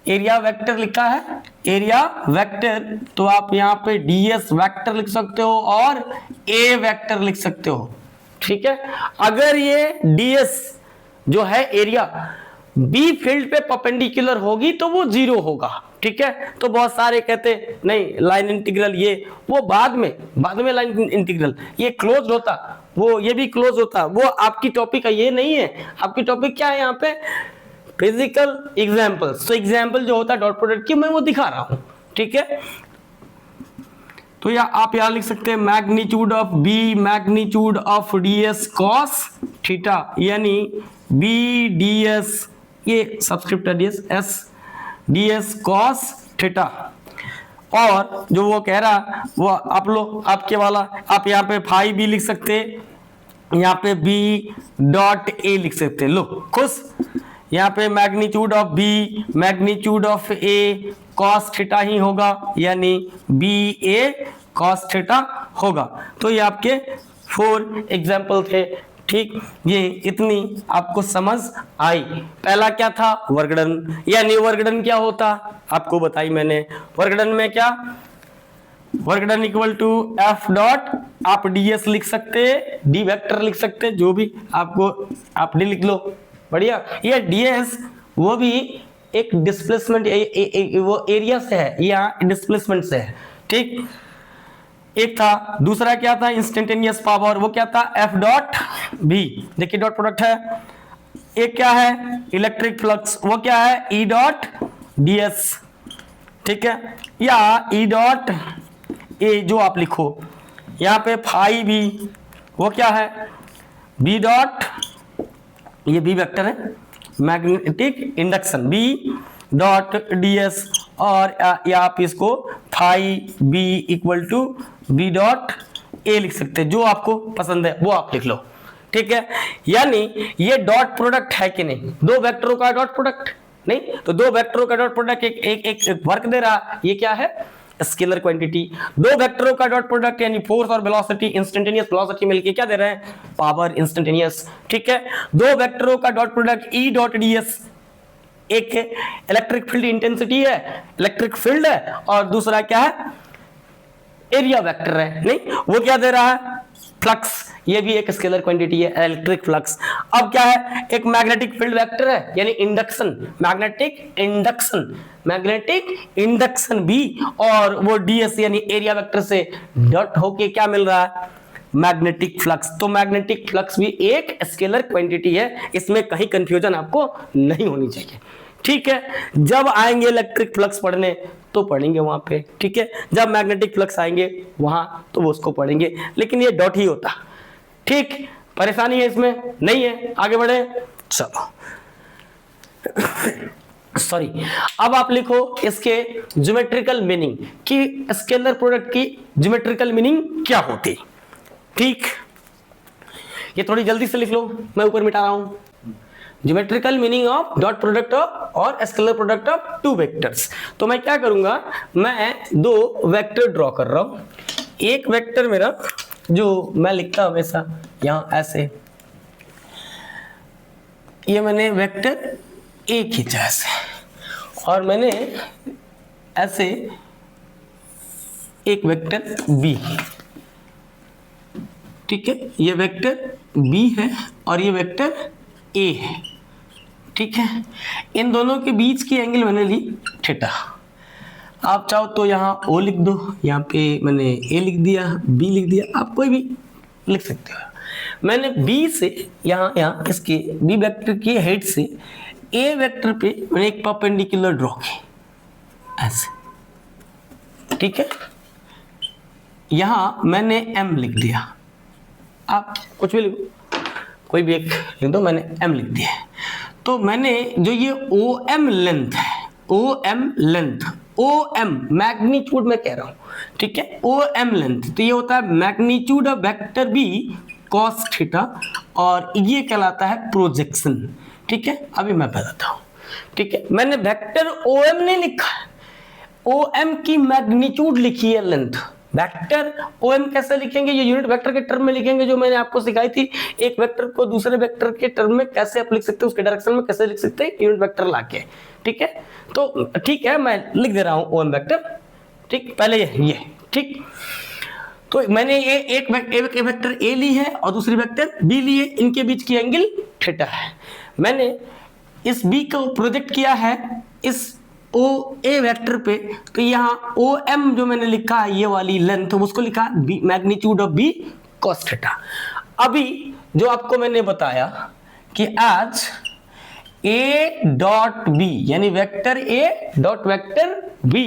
area vector लिखा है, area vector, तो आप यहां पे ds vector लिख सकते हो और a वेक्टर लिख सकते हो, ठीक है। अगर ये ds जो है एरिया b फील्ड पे परपेंडिकुलर होगी तो वो 0 होगा, ठीक है। तो बहुत सारे कहते नहीं लाइन इंटीग्रल ये वो बाद में लाइन इंटीग्रल ये क्लोज होता, वो ये भी क्लोज होता, वो आपकी टॉपिक का ये नहीं है। आपकी टॉपिक क्या है यहाँ पे, फिजिकल एग्जाम्पल्स। तो एग्जाम्पल जो होता है डॉट प्रोडक्ट की मैं वो दिखा रहा हूं, ठीक है। तो या आप यहां लिख सकते हैं magnitude of B, magnitude of ds cos theta, यानी बी ds, ये सब्सक्रिप्ट है ds cos थीटा। और जो वो कह रहा वो आप लोग आपके वाला, आप यहाँ पे फाई बी लिख सकते, यहाँ पे बी डॉट ए लिख सकते, लो खुश। यहाँ पे magnitude of B, magnitude of A cos theta ही होगा, यानी बी ए कॉस थीटा होगा। तो ये आपके 4 एग्जाम्पल थे, ठीक। ये इतनी आपको समझ आई। पहला क्या था, वर्गड़न, यानी वर्गड़न क्या होता आपको बताई मैंने। वर्गड़न में क्या, वर्गड़न इक्वल टू एफ डॉट, आप ds लिख सकते, डी वेक्टर लिख सकते, जो भी आपको, आप डी लिख लो, बढ़िया। ये ds वो भी एक डिस्प्लेसमेंट वो एरिया से है, या डिस्प्लेसमेंट से है, ठीक। एक था, दूसरा क्या था, इंस्टेंटेनियस पावर, वो क्या था एफ डॉट बी, देखिए डॉट प्रोडक्ट है। एक क्या है इलेक्ट्रिक फ्लक्स, वो क्या है ई डॉट ds, ठीक है, या ई डॉट ए जो आप लिखो। यहाँ पे फाई बी, वो क्या है बी डॉट, ये बी वेक्टर है, magnetic induction B dot ds, और या आप इसको phi B equal to B dot A लिख सकते हैं, जो आपको पसंद है वो आप लिख लो, ठीक है। यानी ये डॉट प्रोडक्ट है कि नहीं, दो वेक्टरों का डॉट प्रोडक्ट नहीं, तो दो वेक्टरों का डॉट प्रोडक्ट एक वर्क दे रहा, ये क्या है स्केलर क्वांटिटी। दो वेक्टरों का डॉट प्रोडक्ट यानी फोर्स और वेलोसिटी, इंस्टेंटेनियस वेलोसिटी मिलके क्या दे रहे हैं, पावर इंस्टेंटेनियस, ठीक है। दो वेक्टरों का dot product E dot ds, एक इलेक्ट्रिक फील्ड इंटेंसिटी है, इलेक्ट्रिक फील्ड है, और दूसरा क्या है एरिया वेक्टर है, नहीं वो क्या दे रहा है फ्लक्स, ये भी एक स्केलर क्वांटिटी है इलेक्ट्रिक फ्लक्स। अब क्या है एक मैग्नेटिक फील्ड वेक्टर है, यानी इंडक्शन, मैग्नेटिक इंडक्शन भी, और वो ds यानी एरिया वेक्टर से डॉट होके क्या मिल रहा है मैग्नेटिक फ्लक्स। तो मैग्नेटिक फ्लक्स भी एक स्केलर क्वांटिटी है, इसमें कहीं कंफ्यूजन आपको नहीं होनी चाहिए, ठीक है। जब आएंगे इलेक्ट्रिक फ्लक्स पढ़ने तो पढ़ेंगे वहां पे, ठीक है। जब मैग्नेटिक फ्लक्स आएंगे वहां तो वो उसको पढ़ेंगे, लेकिन ये डॉट ही होता, ठीक। परेशानी है इसमें नहीं है, आगे बढ़े चलो। सॉरी, अब आप लिखो इसके ज्योमेट्रिकल मीनिंग कि स्केलर प्रोडक्ट की ज्योमेट्रिकल मीनिंग क्या होती, ठीक। ये थोड़ी जल्दी से लिख लो, मैं ऊपर मिटा रहा हूं। Geometrical meaning of dot product of और scalar product of two vectors. तो मैं क्या करूंगा, मैं दो वेक्टर ड्रॉ कर रहा हूं। एक वेक्टर मेरा जो मैं लिखता हूं हमेशा यहां ऐसे, ये मैंने वेक्टर ए खींचा ऐसे, और मैंने ऐसे एक वेक्टर बी, ठीक है, ये वेक्टर बी है और ये वेक्टर ए है, ठीक है। इन दोनों के बीच की एंगल मैंने ली थीटा। आप चाहो तो यहाँ ओ लिख दो, यहाँ पे मैंने ए लिख दिया, बी लिख दिया, आप कोई भी लिख सकते हो। मैंने बी से यहाँ इसके बी वेक्टर के हेड से ए वेक्टर पे मैंने एक परपेंडिकुलर ड्रॉ की ऐसे, ठीक है। यहाँ मैंने एम लिख दिया, आप कुछ भी लिखो, कोई भी एक लिख दो, मैंने एम लिख दिया। तो मैंने जो ये ओ एम लेंथ है, O M length, O M magnitude में कह रहा हूं, ठीक है, ओ एम लेंथ, तो ये होता है magnitude of vector B cos theta, और ये कहलाता है प्रोजेक्शन, ठीक है। अभी मैं बताता हूं, ठीक है। मैंने वेक्टर ओ एम नहीं लिखा, ओ एम की मैग्नीट्यूड लिखी है लेंथ। वेक्टर ओ एम कैसे लिखेंगे, ये यूनिट वेक्टर के टर्म में लिखेंगे, जो मैंने आपको सिखाई थी। एक वेक्टर को दूसरे वेक्टर के टर्म में कैसे आप लिख सकते हैं, उसके डायरेक्शन में कैसे लिख सकते हैं, यूनिट वेक्टर लाके, ठीक है। तो ठीक है, मैं लिख दे रहा हूं ओ एम वेक्टर, ठीक। पहले ये ठीक, तो मैंने ये एक वेक्टर ए ली है और दूसरी वेक्टर बी ली है, इनके बीच की एंगल थीटा है। मैंने इस बी को प्रोजेक्ट किया है इस ओ ए वेक्टर पे, तो यहाँ ओ एम जो मैंने लिखा है, ये वाली लेंथ, उसको लिखा B magnitude of B cos theta. अभी जो आपको मैंने बताया कि आज ए डॉट बी यानी vector A dot vector B,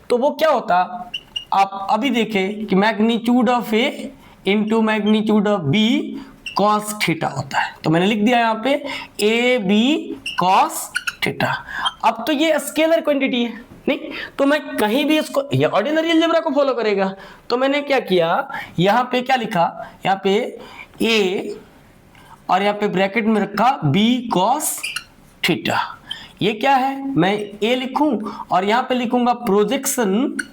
तो वो क्या होता, आप अभी देखें कि magnitude of A into magnitude of B cos theta होता है। तो मैंने लिख दिया यहाँ पे ए बी कॉस थीटा। अब तो ये स्केलर क्वांटिटी है, नहीं तो मैं कहीं भी इसको, ये ऑर्डिनरी अलजेब्रा को फॉलो करेगा। तो मैंने क्या किया, यहाँ पे क्या लिखा, यहाँ पे ए और यहाँ पे ब्रैकेट में रखा बी कॉस थीटा। ये क्या है, मैं ए लिखूं और यहाँ पे लिखूंगा प्रोजेक्शन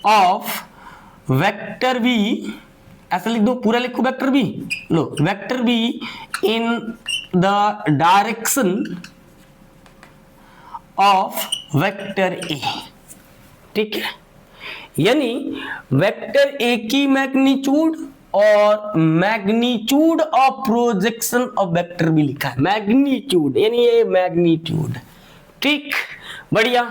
ऑफ वेक्टर बी, ऐसा लिख दो, पूरा लिखो वेक्टर बी, लो vector B in the direction of vector A, ठीक है। यानी वेक्टर ए की मैग्नीट्यूड और magnitude of projection of vector B लिखा है, मैग्नीट्यूड यानी ये मैग्नीट्यूड, ठीक, बढ़िया।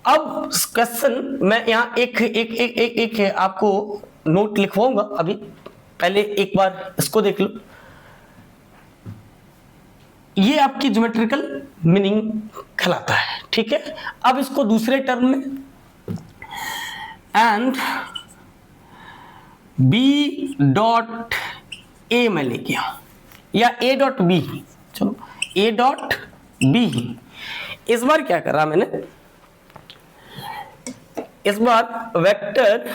अब क्वेश्चन मैं यहाँ एक आपको नोट लिखवाऊंगा, अभी पहले एक बार इसको देख लो। ये आपकी ज्योमेट्रिकल मीनिंग कहलाता है, ठीक है। अब इसको दूसरे टर्म में, एंड बी डॉट ए मैं लेके आऊं या ए डॉट बी, चलो ए डॉट बी। इस बार क्या करा मैंने, इस बार वेक्टर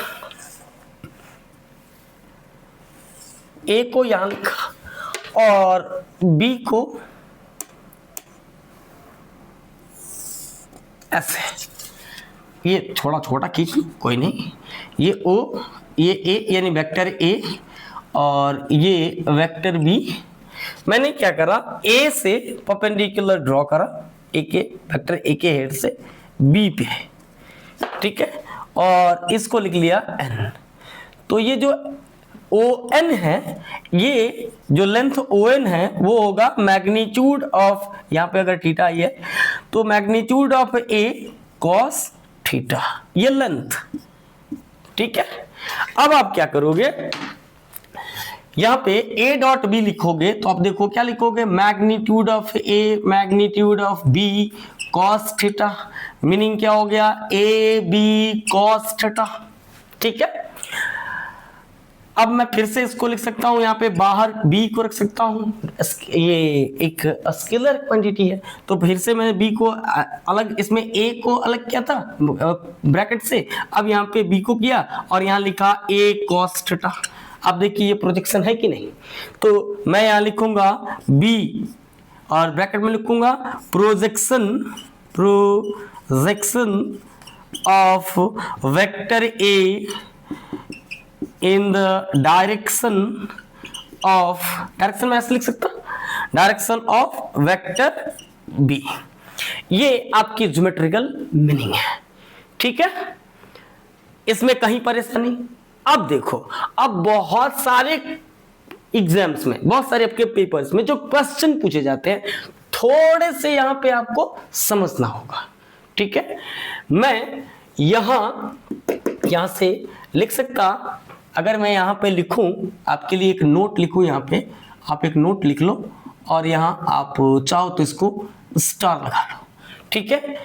ए को यहां लिखा और बी को ऐसे, ये थोड़ा छोटा खींच लो कोई नहीं, ये ओ, ये ए यानी वेक्टर ए और ये वेक्टर बी। मैंने क्या करा, ए से परपेंडिकुलर ड्रॉ करा, ए के वेक्टर ए के हेड से बी पे, ठीक है, और इसको लिख लिया एन। तो ये जो ओ एन है, ये जो लेंथ ओ एन है वो होगा मैग्नीट्यूड ऑफ, यहाँ पे अगर थीटा आई है तो magnitude of A cos theta, ये लेंथ, ठीक है। अब आप क्या करोगे, यहाँ पे a डॉट बी लिखोगे तो आप देखो क्या लिखोगे, magnitude of A magnitude of B cos theta, meaning क्या हो गया, ए बी कॉस थीटा, ठीक है। अब मैं फिर से इसको लिख सकता हूं, यहाँ पे बाहर b को रख सकता हूं, ये एक स्केलर क्वांटिटी है, तो फिर से मैंने b को अलग, इसमें a को अलग किया था ब्रैकेट से, अब यहाँ पे b को किया और यहाँ लिखा a cos थीटा। अब देखिए ये प्रोजेक्शन है कि नहीं, तो मैं यहाँ लिखूंगा b और ब्रैकेट में लिखूंगा projection of vector a in the direction of, direction में ऐसे लिख सकता, डायरेक्शन ऑफ वेक्टर बी, ये आपकी ज्योमेट्रिकल मीनिंग है। ठीक है, इसमें कहीं परेशानी। अब देखो, अब बहुत सारे एग्जाम्स में, बहुत सारे आपके पेपर्स में जो क्वेश्चन पूछे जाते हैं, थोड़े से यहां पे आपको समझना होगा। ठीक है, मैं यहां से लिख सकता, अगर मैं यहां पे लिखूं, आपके लिए एक नोट लिखूं, यहां पे आप एक नोट लिख लो और यहां आप चाहो तो इसको स्टार लगा लो। ठीक है,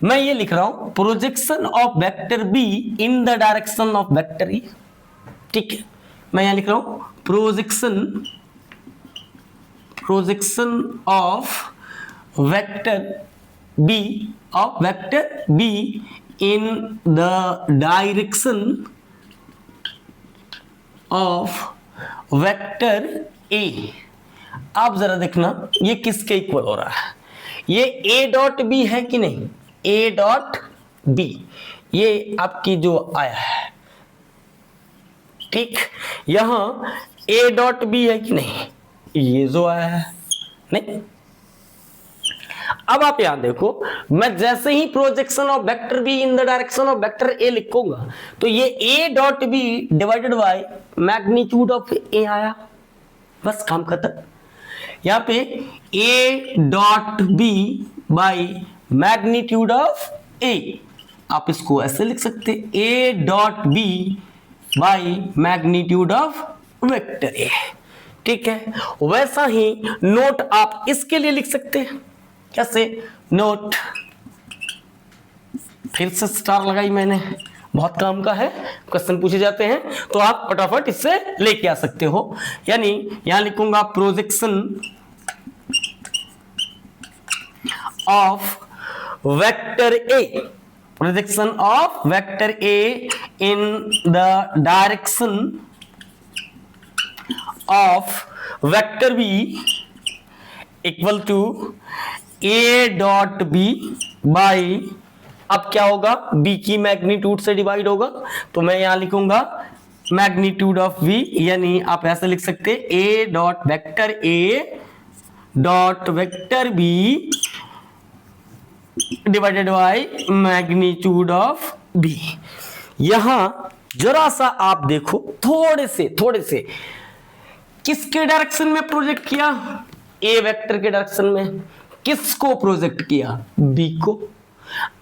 मैं ये लिख रहा हूं projection of vector B in the direction of vector E. ठीक है, मैं यहां लिख रहा हूं projection of vector B in the direction of vector A. आप जरा देखना ये किसके इक्वल हो रहा है, ये ए डॉट बी है कि नहीं, ए डॉट बी, ये आपकी जो आया है। ठीक, यहां ए डॉट बी है कि नहीं, ये जो आया है, नहीं। अब आप यहां देखो, मैं जैसे ही projection of vector B in the direction of vector A लिखूंगा तो ये A dot B divided by magnitude of A आया, बस काम खत्म। यहां पे ए dot B by magnitude of A, आप इसको ऐसे लिख सकते, A dot B by magnitude of vector A. ठीक है, वैसा ही नोट आप इसके लिए लिख सकते हैं, कैसे, नोट, फिर से स्टार लगाई मैंने, बहुत काम का है, क्वेश्चन पूछे जाते हैं तो आप फटाफट इससे लेके आ सकते हो। यानी यहां लिखूंगा projection of vector A, projection of vector A in the direction of vector B equal to A dot B by, अब क्या होगा, बी की मैग्नीट्यूड से डिवाइड होगा, तो मैं यहां लिखूंगा मैग्नीट्यूड ऑफ बी, यानी आप ऐसे लिख सकते A dot vector A dot vector B divided by magnitude of B. यहां जरा सा आप देखो, थोड़े से किसके डायरेक्शन में प्रोजेक्ट किया, ए वेक्टर के डायरेक्शन में। किसको प्रोजेक्ट किया, बी को।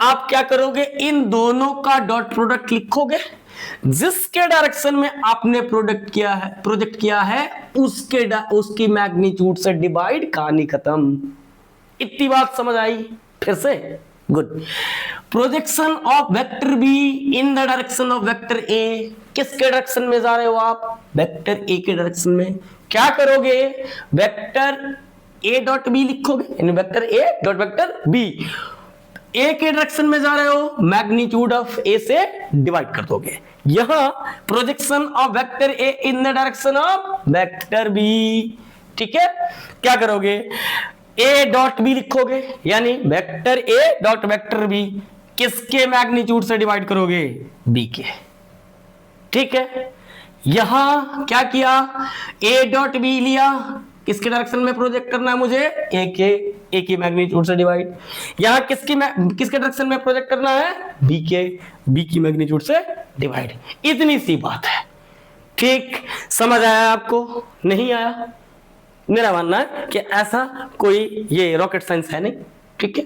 आप क्या करोगे, इन दोनों का डॉट प्रोडक्ट लिखोगे, जिसके डायरेक्शन में आपने प्रोजेक्ट किया है उसकी मैग्नीट्यूड से डिवाइड, कहानी खत्म। इतनी बात समझ आई, फिर से, good. Projection of vector B in the direction of vector ए, किसके डायरेक्शन में जा रहे हो आप, वेक्टर ए के डायरेक्शन में। क्या करोगे, वेक्टर ए डॉट बी लिखोगे, यानी vector A dot vector B, A के डायरेक्शन में जा रहे हो, मैग्नीट्यूड ऑफ ए से डिवाइड कर दोगे। यहां projection of vector A in the direction of vector B. ठीक है, क्या करोगे, ए डॉट बी लिखोगे, यानी vector A dot vector B, किसके मैग्नीट्यूड से डिवाइड करोगे, बी के। ठीक है, यहां क्या किया, ए डॉट बी लिया, किसके डायरेक्शन में प्रोजेक्ट करना है मुझे, ए की मैग्नीट्यूड से डिवाइड। यहां किसके डायरेक्शन में प्रोजेक्ट करना है, बी की मैग्नीट्यूड से डिवाइड। इतनी सी बात है। ठीक, समझ आया आपको, नहीं आया? मेरा मानना है कि ऐसा कोई ये रॉकेट साइंस है नहीं। ठीक है,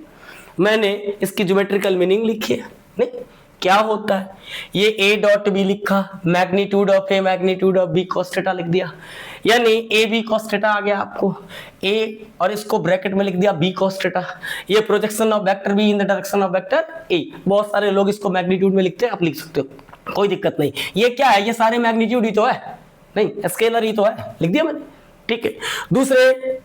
मैंने इसकी ज्योमेट्रिकल मीनिंग लिखी है, नहीं क्या होता है, ये ए डॉट बी लिखा, magnitude of A magnitude of B cos theta लिख दिया, यानी ए बी cos थीटा आ गया आपको, ए और इसको ब्रैकेट में लिख दिया बी cos थीटा। ये projection of vector B in the direction of vector A. बहुत सारे लोग इसको मैग्नीट्यूड में लिखते हैं, आप लिख सकते हो, कोई दिक्कत नहीं। ये क्या है, ये सारे मैग्नीट्यूड ही तो है, नहीं स्केलर ही तो है, लिख दिया मैंने। ठीक है, दूसरे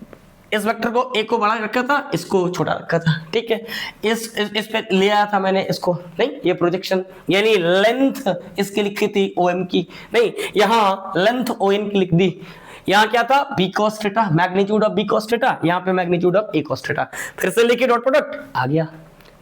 इस वेक्टर को ए को बड़ा रखा था, इसको छोटा रखा था। ठीक है, इस पे ले आया था मैंने इसको, नहीं ये प्रोजेक्शन, यानी लेंथ इसकी लिखी थी ओएम की, नहीं यहां लेंथ ओएन की लिख दी। यहाँ क्या था, B cos theta, magnitude of B cos theta, यहाँ पे magnitude of A cos theta. फिर से लिखिए डॉट प्रोडक्ट आ गया।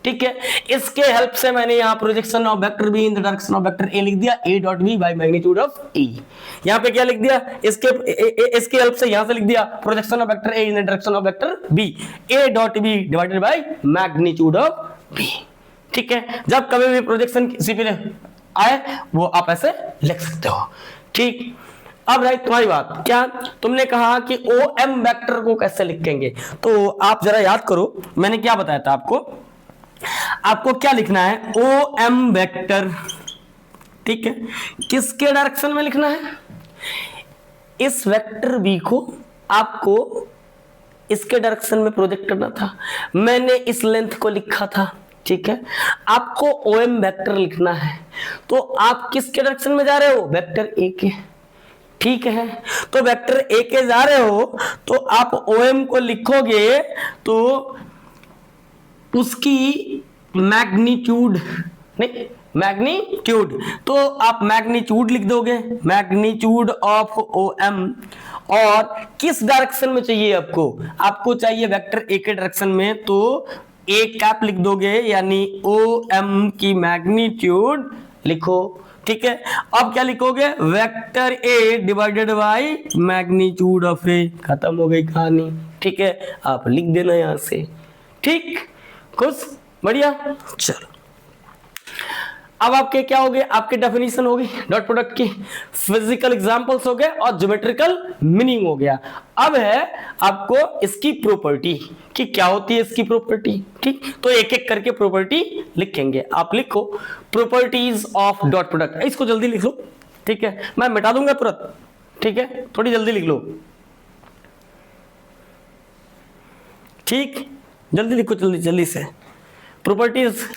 ठीक है, इसके हेल्प से मैंने यहां projection of vector B in the direction of vector A लिख दिया, A dot B by magnitude of E. यहां पे क्या लिख दिया, इसके हेल्प से यहां से लिख दिया projection of vector A in the direction of vector B, A dot B divided by magnitude of B. ठीक है, जब कभी भी प्रोजेक्शन किसी पे आए वो आप ऐसे लिख सकते हो। ठीक, अब रही तुम्हारी बात, क्या तुमने कहा कि ओ एम वेक्टर को कैसे लिखेंगे, तो आप जरा याद करो मैंने क्या बताया था आपको। आपको क्या लिखना है, ओ एम वेक्टर, ठीक है, किसके डायरेक्शन में लिखना है, इस वेक्टर बी को आपको इसके डायरेक्शन में प्रोजेक्ट करना था, मैंने इस लेंथ को लिखा था। ठीक है, आपको ओ एम वेक्टर लिखना है, तो आप किसके डायरेक्शन में जा रहे हो, वेक्टर ए के। ठीक है, तो वेक्टर ए के जा रहे हो तो आप ओ एम को लिखोगे तो उसकी मैग्नीट्यूड, नहीं मैग्नीट्यूड, तो आप मैग्नीट्यूड लिख दोगे, मैग्नीट्यूड ऑफ ओ एम। और किस डायरेक्शन में चाहिए आपको, आपको चाहिए वेक्टर ए के डायरेक्शन में, तो ए कैप लिख दोगे, यानी ओ एम की मैग्नीट्यूड लिखो। ठीक है, अब क्या लिखोगे, vector A divided by magnitude of A, खत्म हो गई कहानी। ठीक है, आप लिख देना यहां से। ठीक, खुश, बढ़िया। चलो, अब आपके क्या हो गए, आपके डेफिनेशन हो गई डॉट प्रोडक्ट की, फिजिकल एग्जांपल्स हो गए और ज्योमेट्रिकल मीनिंग हो गया। अब है आपको इसकी प्रॉपर्टी कि क्या होती है इसकी प्रॉपर्टी। ठीक, तो एक एक करके प्रॉपर्टी लिखेंगे। आप लिखो प्रॉपर्टीज ऑफ डॉट प्रोडक्ट, इसको जल्दी लिख लो। ठीक है, मैं मिटा दूंगा तुरंत। ठीक है, थोड़ी जल्दी लिख लो। ठीक, जल्दी लिखो, जल्दी जल्दी से। प्रॉपर्टीज,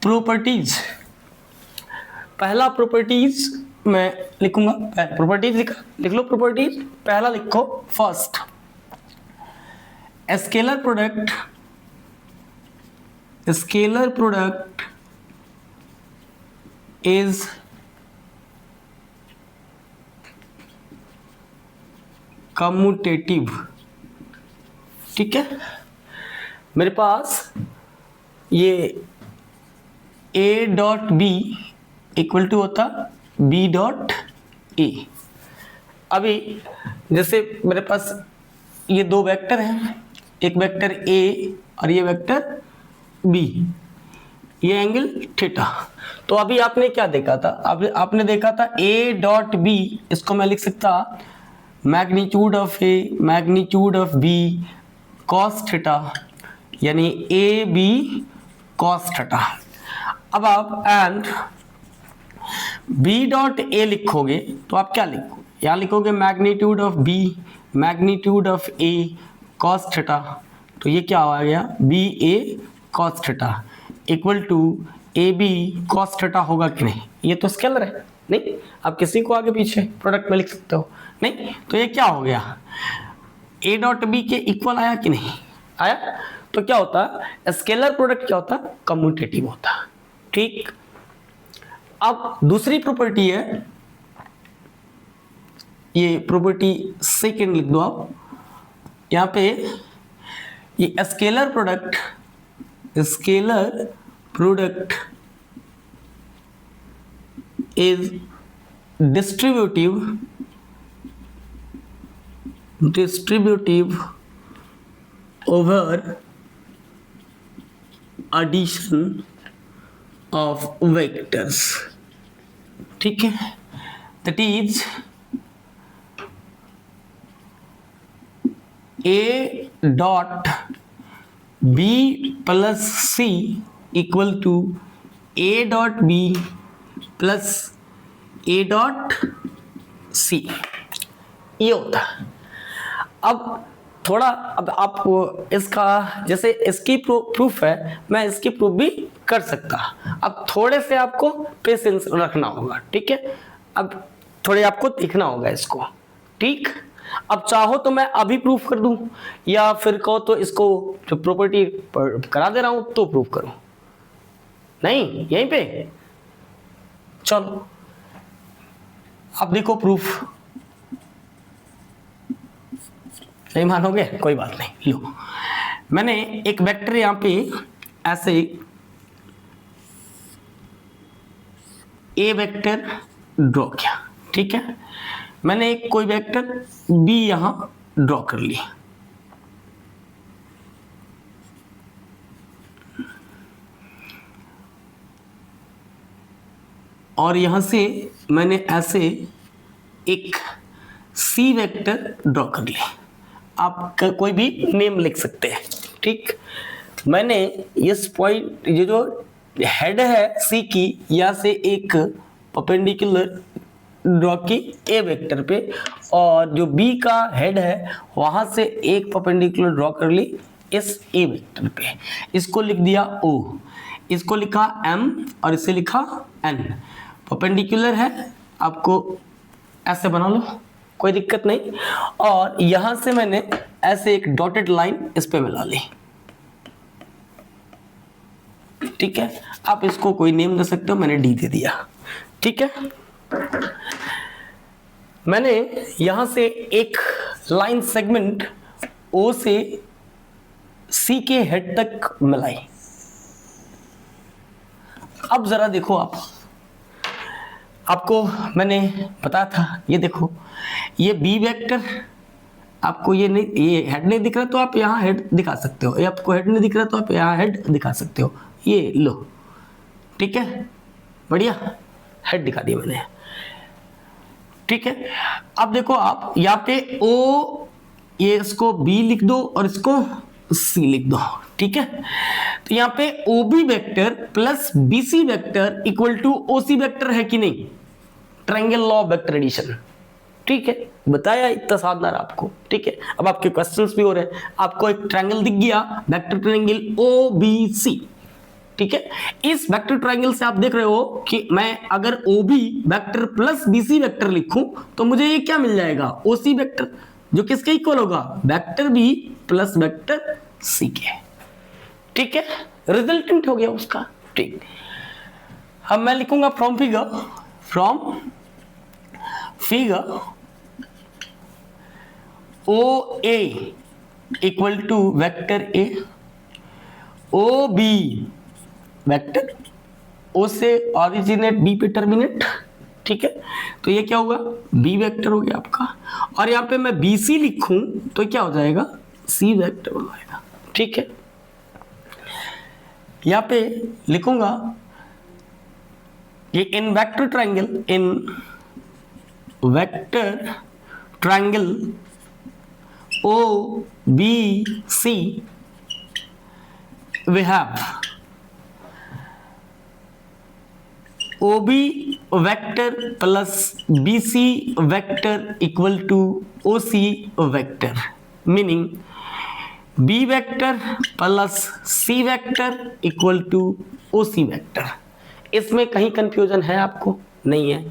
प्रॉपर्टीज, पहला प्रॉपर्टीज मैं लिखूंगा, प्रॉपर्टीज लिख लो, प्रॉपर्टीज पहला लिखो, first scalar product, scalar product is commutative. ठीक है, मेरे पास ये A dot B equal to होता बी डॉट ए। अभी जैसे मेरे पास ये दो वेक्टर हैं, एक वेक्टर ए और ये वेक्टर बी, ये एंगल थीटा। तो अभी आपने क्या देखा था, आपने देखा था ए डॉट बी, इसको मैं लिख सकता magnitude of A magnitude of B cos theta, यानी ए बी कॉस थीटा। अब आप एंड बी डॉट ए लिखोगे तो आप क्या लिखोगे, यहाँ लिखोगे magnitude of B magnitude of A cos theta, तो ये क्या आ गया, B A cos theta equal to A B cos theta होगा कि नहीं, ये तो स्केलर है, नहीं आप किसी को आगे पीछे प्रोडक्ट में लिख सकते हो, नहीं तो ये क्या हो गया, ए डॉट बी के इक्वल आया कि नहीं आया। तो क्या होता, स्केलर प्रोडक्ट क्या होता, कम्यूटेटिव होता। ठीक, अब दूसरी प्रॉपर्टी है, ये प्रॉपर्टी सेकंड लिख दो आप यहां पे, ये scalar product is distributive over addition of vectors। ठीक है, that is a dot b plus c equal to a dot b plus a dot c, ये होता है। अब थोड़ा, अब आपको इसका जैसे इसकी प्रूफ है, मैं इसकी प्रूफ भी कर सकता, अब थोड़े से आपको पेशेंस रखना होगा। ठीक है, अब थोड़े आपको देखना होगा इसको। ठीक, अब चाहो तो मैं अभी प्रूफ कर दूं, या फिर कहो तो इसको जो प्रॉपर्टी करा दे रहा हूं तो प्रूफ करूं, नहीं यहीं पे चलो अब देखो प्रूफ, नहीं मानोगे कोई बात नहीं, लो मैंने एक वेक्टर यहाँ पे ऐसे ए वेक्टर ड्रॉ किया, ठीक है। मैंने एक कोई वेक्टर बी यहां ड्रॉ कर लिया, और यहां से मैंने ऐसे एक सी वेक्टर ड्रॉ कर लिया। आप कोई भी नेम लिख सकते हैं, ठीक। मैंने इस पॉइंट, ये जो हेड है सी की, यहाँ से एक परपेंडिकुलर ड्रॉ की ए वेक्टर पे, और जो बी का हेड है वहां से एक परपेंडिकुलर ड्रॉ कर ली इस ए वेक्टर पे। इसको लिख दिया ओ, इसको लिखा एम, और इसे लिखा एन। परपेंडिकुलर है, आपको ऐसे बना लो, कोई दिक्कत नहीं। और यहां से मैंने ऐसे एक डॉटेड लाइन इस पे मिला ली, ठीक है। आप इसको कोई नेम दे सकते हो, मैंने डी दे दिया, ठीक है। मैंने यहां से एक लाइन सेगमेंट ओ से सी के हेड तक मिलाई। अब जरा देखो, आपको मैंने बताया था, ये देखो ये बी वेक्टर, आपको ये नहीं, ये हेड नहीं दिख रहा तो आप यहाँ हेड दिखा सकते हो, ये आपको हेड नहीं दिख रहा तो आप यहाँ हेड दिखा सकते हो, ये लो, ठीक है, बढ़िया, हेड दिखा दिया मैंने, ठीक है। अब देखो आप यहाँ पे ओ, ये इसको बी लिख दो और इसको सी लिख दो, ठीक है। तो यहाँ पे O B vector plus B C vector equal to O C vector है कि नहीं, triangle law of vector addition, ठीक है, बताया इतना शानदार आपको, ठीक है। अब आपके क्वेश्चंस भी हो रहे हैं, आपको एक ट्रायंगल दिख गया, vector triangle O B C, ठीक है। इस वेक्टर ट्रायंगल से आप देख रहे हो कि मैं अगर O B vector plus B C vector लिखूं तो मुझे ये क्या मिल जाएगा, ओ सी वेक्टर, जो किसके इक्वल होगा, vector B plus vector C के, ठीक है, रिजल्टेंट हो गया उसका, ठीक। अब मैं लिखूंगा from figure O A equal to vector A, O B vector O से ऑरिजिनेट बी पे टर्मिनेट, ठीक है। तो ये क्या होगा, बी वेक्टर हो गया आपका, और यहाँ पे मैं बी सी लिखूं तो क्या हो जाएगा, सी वेक्टर हो जाएगा, ठीक है। यहाँ पे लिखूंगा ये in vector triangle O B C we have OB vector plus BC vector equal to OC vector, meaning B vector plus C vector equal to OC vector। इसमें कहीं कंफ्यूजन है आपको? नहीं है।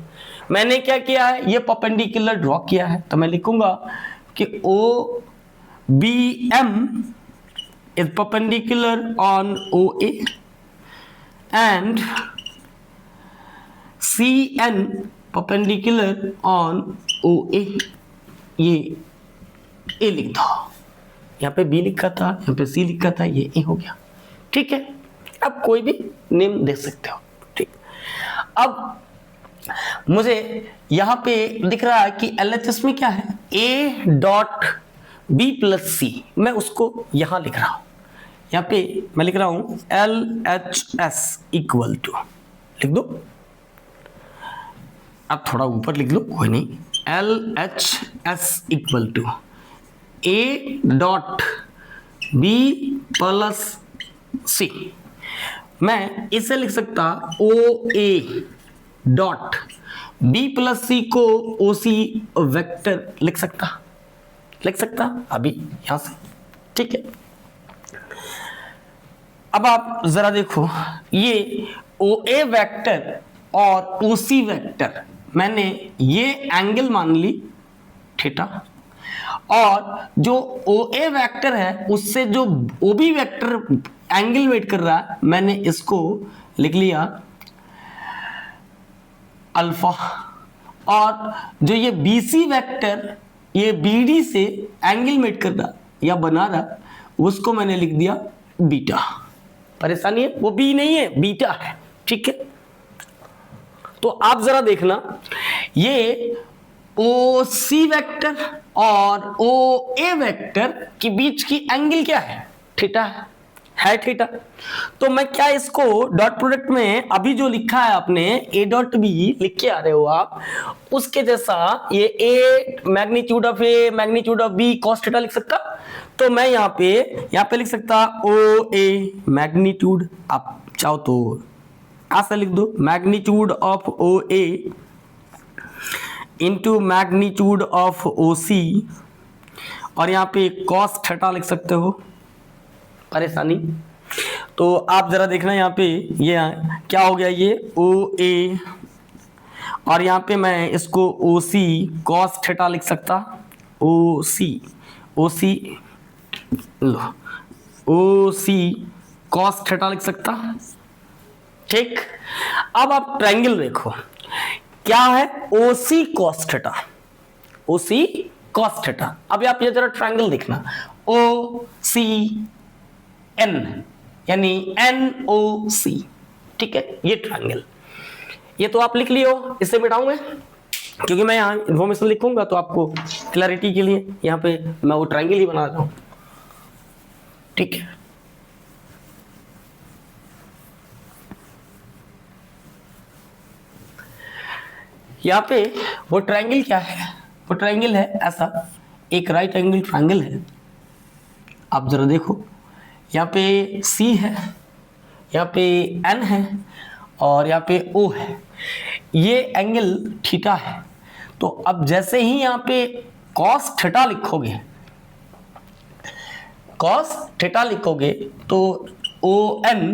मैंने क्या किया है, ये परपेंडिकुलर ड्रॉ किया है, तो मैं लिखूंगा कि OBM is perpendicular on OA and CN perpendicular on OA। ये A लिख दो, यहाँ पे B लिखा था, यहाँ पे C लिखा था, ये A हो गया, ठीक है। अब कोई भी नेम दे सकते हो, ठीक। अब मुझे यहाँ पे दिख रहा है कि LHS में क्या है, A dot B plus C, मैं उसको यहाँ लिख रहा हूँ, यहाँ पे मैं लिख रहा हूं LHS इक्वल टू, लिख दो, अब थोड़ा ऊपर लिख लो, कोई नहीं, LHS equal to A dot B plus C। मैं इसे लिख सकता OA dot B plus C को OC वेक्टर लिख सकता अभी यहां से, ठीक है। अब आप जरा देखो, ये OA वेक्टर और OC वेक्टर, मैंने ये एंगल मान ली थीटा, और जो OA वेक्टर है उससे जो OB वेक्टर एंगल वेट कर रहा है, मैंने इसको लिख लिया अल्फा, और जो ये BC वेक्टर ये BD से एंगल मेट कर रहा या बना रहा, उसको मैंने लिख दिया बीटा। परेशानी है, वो बी नहीं है, बीटा है, ठीक है। तो आप जरा देखना, ये ओ सी वेक्टर और ओ ए वेक्टर के बीच की एंगल क्या है? थीटा है थीटा। तो मैं क्या इसको डॉट प्रोडक्ट में अभी जो लिखा है आपने ए डॉट बी लिख के आ रहे हो आप, उसके जैसा ये A magnitude of A magnitude of B cos theta लिख सकता। तो मैं यहाँ पे लिख सकता ओ ए मैग्नीट्यूड, आप चाहो तो ऐसा लिख दो, magnitude of O A into magnitude of O C, और यहाँ पे कॉस थीटा लिख सकते हो। परेशानी तो आप जरा देखना यहाँ पे ये क्या हो गया, ये ओ ए और यहाँ पे मैं इसको ओ सी कॉस थीटा लिख सकता, ओ सी लो ओ सी कॉस थीटा लिख सकता, ठीक। अब आप ट्रायंगल देखो क्या है, ओ सी कॉस थीटा, ओ सी कॉस थीटा। अब आप ये जरा ट्रायंगल देखना, ओ सी एन यानी एन ओ सी, ठीक है, ये ट्रायंगल। ये तो आप लिख लियो, इससे मिटाऊंगा क्योंकि मैं यहाँ इन्फॉर्मेशन लिखूंगा तो आपको क्लैरिटी के लिए यहाँ पे मैं वो ट्रायंगल ही बना रहा हूं, ठीक है। यहाँ पे वो ट्रायंगल क्या है, वो ट्रायंगल है ऐसा, एक राइट एंगल ट्रायंगल है। आप जरा देखो, यहाँ पे C है, यहाँ पे N है और यहाँ पे O है, ये एंगल थीटा है। तो अब जैसे ही यहाँ पे cos थीटा लिखोगे, cos थीटा लिखोगे तो ON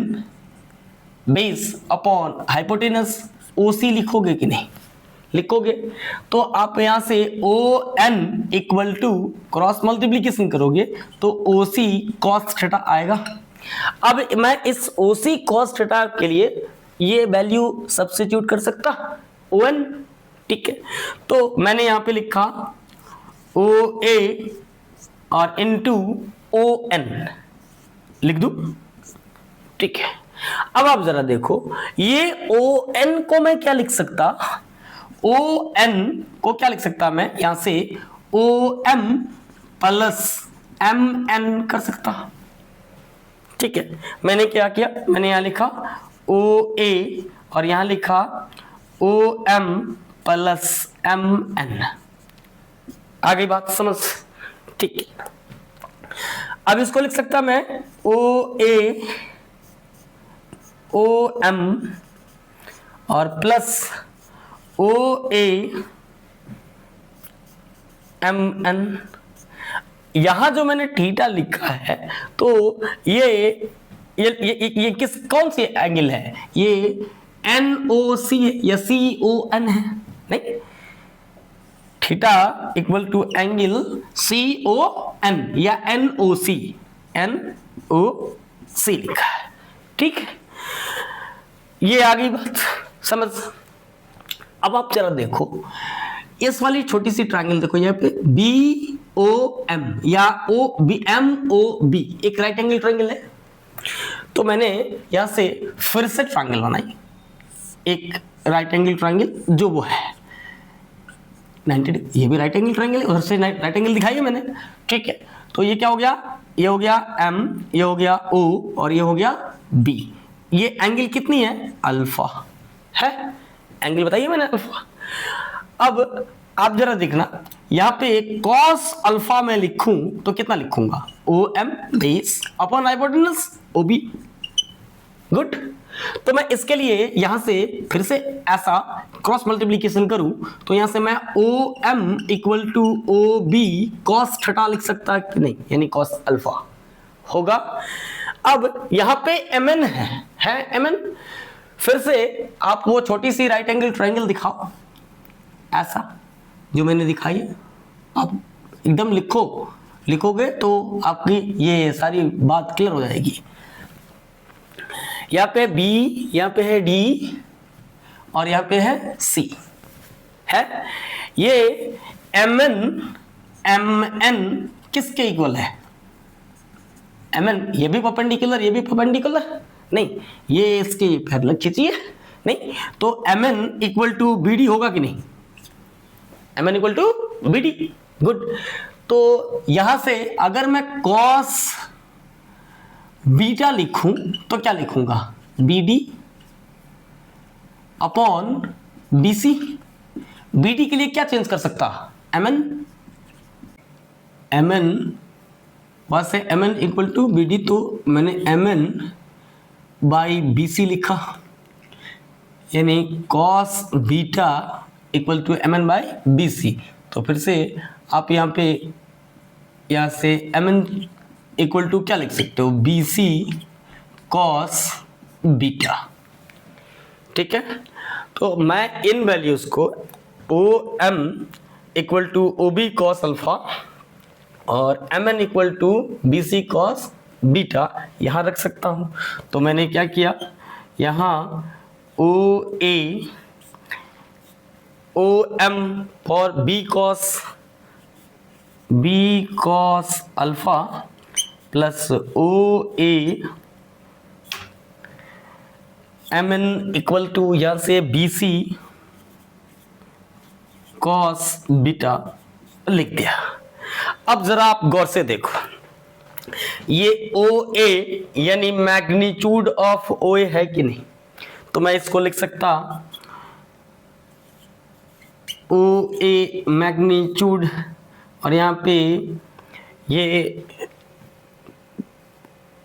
base upon hypotenuse OC लिखोगे कि नहीं? लिखोगे। तो आप यहां से ON equal to cross multiplication करोगे तो OC cos थीटा आएगा। अब मैं इस OC cos थीटा के लिए ये वैल्यू सब्स्टिट्यूट कर सकता ON, ठीक है। तो मैंने यहां पे लिखा OA और इनटू ON लिख दूं, ठीक है। अब आप जरा देखो, ये ON को मैं क्या लिख सकता, ON को क्या लिख सकता मैं यहां से OM प्लस MN कर सकता, ठीक है। मैंने क्या किया, मैंने यहां लिखा OA और यहां लिखा OM प्लस MN। आ गई बात समझ, ठीक है। अब इसको लिख सकता मैं OA OM और प्लस OA MN। यहां जो मैंने थीटा लिखा है तो ये किस कौन सी एंगल है, ये NOC या CON है? नहीं, theta equal to angle CON या NOC लिखा है, ठीक है। ये आ गई बात समझ। अब आप जरा देखो इस वाली छोटी सी ट्रायंगल देखो, यहाँ पे BOM या MOB एक राइट एंगल ट्रायंगल है। तो मैंने यहां से फिर से ट्रायंगल बनाई, एक राइट एंगल ट्रायंगल जो वो है 90 डिग्री, ये भी राइट एंगल ट्रायंगल है, उधर से राइट एंगल दिखाई है मैंने, ठीक है। तो ये क्या हो गया, ये हो गया M, ये हो गया O और ये हो गया B। ये एंगल कितनी है, अल्फा है, एंगल बताइए मैंने अल्फा। अब आप जरा देखना, यहाँ पे cos अल्फा में लिखूं तो कितना लिखूंगा, OM base upon hypotenuse OB, good. तो मैं इसके लिए यहां से फिर से ऐसा क्रॉस मल्टीप्लीकेशन करूं तो यहां से मैं OM equal to OB cos theta लिख सकता कि नहीं, यानी cos अल्फा होगा। अब यहां पे MN है MN। फिर से आप वो छोटी सी राइट एंगल ट्रायंगल दिखाओ ऐसा जो मैंने दिखाई है, आप एकदम लिखोगे तो आपकी ये सारी बात क्लियर हो जाएगी। यहाँ पे B, यहाँ पे है D और यहाँ पे है C है। ये MN किसके इक्वल है, एम एन ये भी परपेंडिकुलर, ये भी परपेंडिकुलर, नहीं, ये इसकी पैरेलल खींचिए, नहीं, तो M N equal to B D होगा कि नहीं, M N equal to B D, good. तो यहां से अगर मैं कॉस बीटा लिखूं तो क्या लिखूंगा, B D upon B C, B D के लिए क्या चेंज कर सकता, एम एन, एम एन वहां से M N equal to B D, तो मैंने M N by B C लिखा, यानी cos beta equal to M N by B C. तो फिर से आप यहाँ पे यहाँ से एम एन इक्वल टू क्या लिख सकते हो, बी सी कॉस बीटा, ठीक है। तो मैं इन वैल्यूज को O M equal to O B cos alpha और M N equal to B C cos beta यहाँ रख सकता हूँ। तो मैंने क्या किया, यहाँ O M for B cos alpha plus O A M N equal to यहाँ से बी सी कॉस बीटा लिख दिया। अब जरा आप गौर से देखो, ये ओ ए यानी मैग्नीट्यूड ऑफ ओ ए है कि नहीं, तो मैं इसको लिख सकता ओ ए मैग्नीट्यूड, और यहाँ पे ये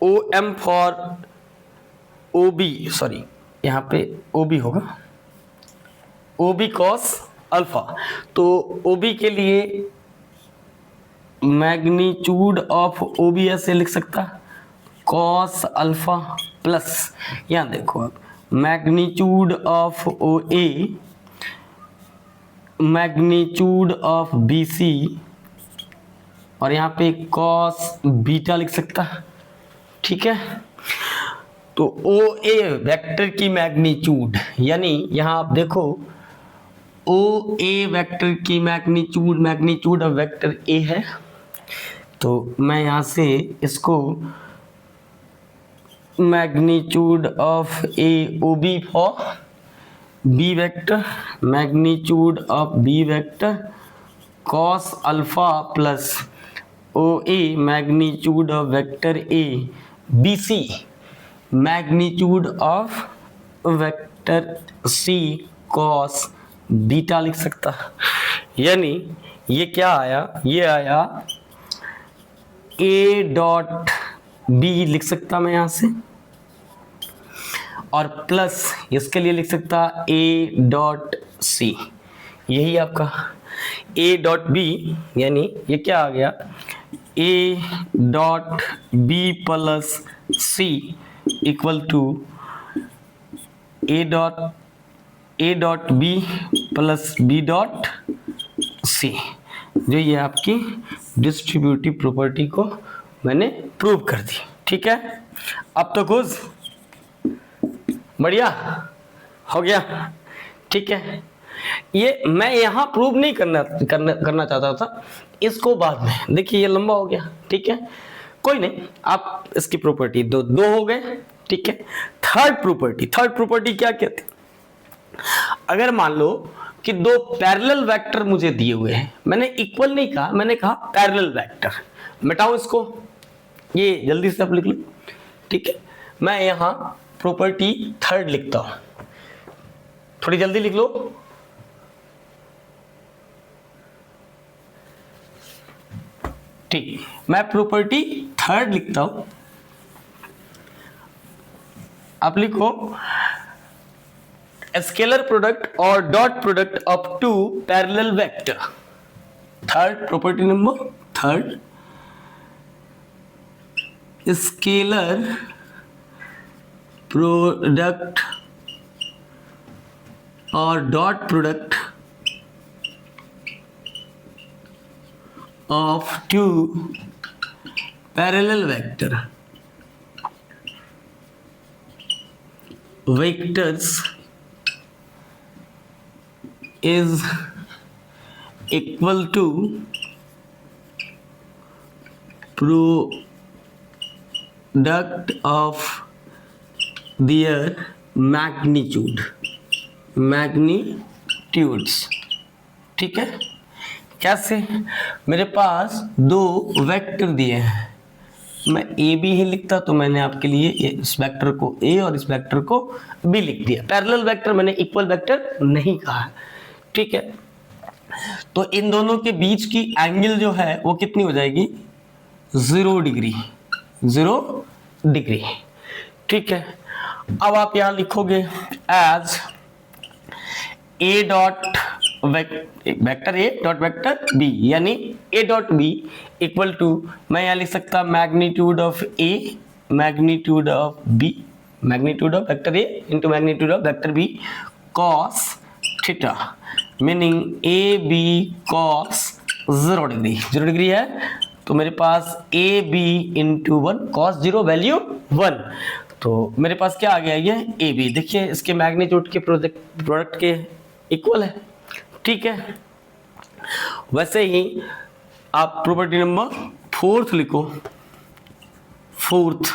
O M for O B, sorry यहाँ पे ओ बी होगा, ओ बी कॉस अल्फा, तो ओ बी के लिए मैग्नीट्यूड ऑफ ओ बी ऐसे लिख सकता कॉस अल्फा प्लस, यहाँ देखो आप magnitude of O A magnitude of B C, और यहाँ पे कॉस बीटा लिख सकता, ठीक है। तो ओ ए वेक्टर की मैग्नीट्यूड, यानी यहाँ आप देखो ओ ए वेक्टर की मैग्नीट्यूड ऑफ वेक्टर ए है, तो मैं यहाँ से इसको magnitude of A O B for B vector, magnitude of B vector cos alpha plus O A magnitude of vector A B C magnitude of vector C cos beta लिख सकता। यानी ये क्या आया, ये आया ए डॉट बी लिख सकता मैं यहाँ से, और प्लस इसके लिए लिख सकता ए डॉट सी, यही आपका ए डॉट बी, यानी ये क्या आ गया A dot B plus C equal to A dot B plus B dot C, जो ये आपकी डिस्ट्रीब्यूटिव प्रॉपर्टी को मैंने प्रूव कर दी, ठीक है। अब तो खुश, बढ़िया हो गया, ठीक है। ये मैं यहाँ प्रूव नहीं करना चाहता था, इसको बाद में, देखिए ये लंबा हो गया, ठीक है, कोई नहीं, आप इसकी प्रॉपर्टी दो हो गए, ठीक है। थर्ड प्रॉपर्टी क्या कहती है, अगर मान लो कि दो पैरेलल वेक्टर मुझे दिए हुए हैं, मैंने इक्वल नहीं कहा, मैंने कहा पैरेलल वेक्टर, मिटाओ इसको, ये जल्दी से आप लिख लो, ठीक है। मैं यहाँ प्रॉपर्टी थर्ड लिखता हूं, थोड़ी जल्दी लिख लो, ठीक, मैं प्रॉपर्टी थर्ड लिखता हूं, आप लिखो स्केलर प्रोडक्ट और dot product of two parallel vector. Third property number third, scalar product और dot product of two parallel vectors is equal to product of their magnitudes. ठीक है, कैसे? मेरे पास दो वेक्टर दिए हैं, मैं ए बी ही लिखता तो मैंने आपके लिए इस वेक्टर को ए और इस वेक्टर को बी लिख दिया। पैरेलल वेक्टर मैंने इक्वल वेक्टर नहीं कहा। ठीक है, तो इन दोनों के बीच की एंगल जो है वो कितनी हो जाएगी? 0 डिग्री। 0 डिग्री। ठीक है, अब आप यहां लिखोगे as A dot vector A dot vector B, यानी A dot B equal to, मैं यहां लिख सकता magnitude of A magnitude of B, magnitude of vector A into magnitude of vector B cos theta, meaning A B cos 0 degree. 0 degree है तो मेरे पास A B into 1 cos 0 value 1, तो मेरे पास क्या आ गया? ये ए बी। देखिए इसके मैग्नीट्यूड के प्रोडक्ट के इक्वल है। ठीक है, वैसे ही आप प्रॉपर्टी नंबर 4 लिखो। 4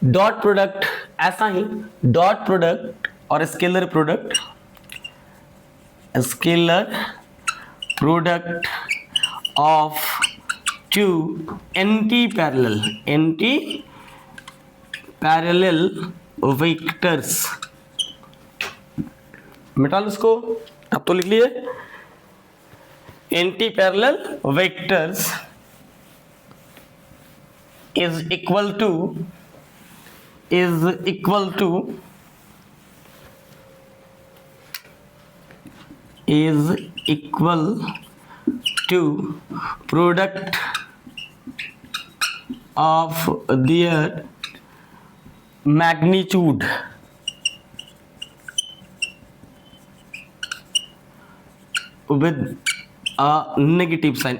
डॉट प्रोडक्ट, ऐसा ही डॉट प्रोडक्ट और scalar product of two anti parallel vectors. मिटा लो इसको, अब तो लिख लिए। Anti parallel vectors is equal to product of their magnitude with negative sign.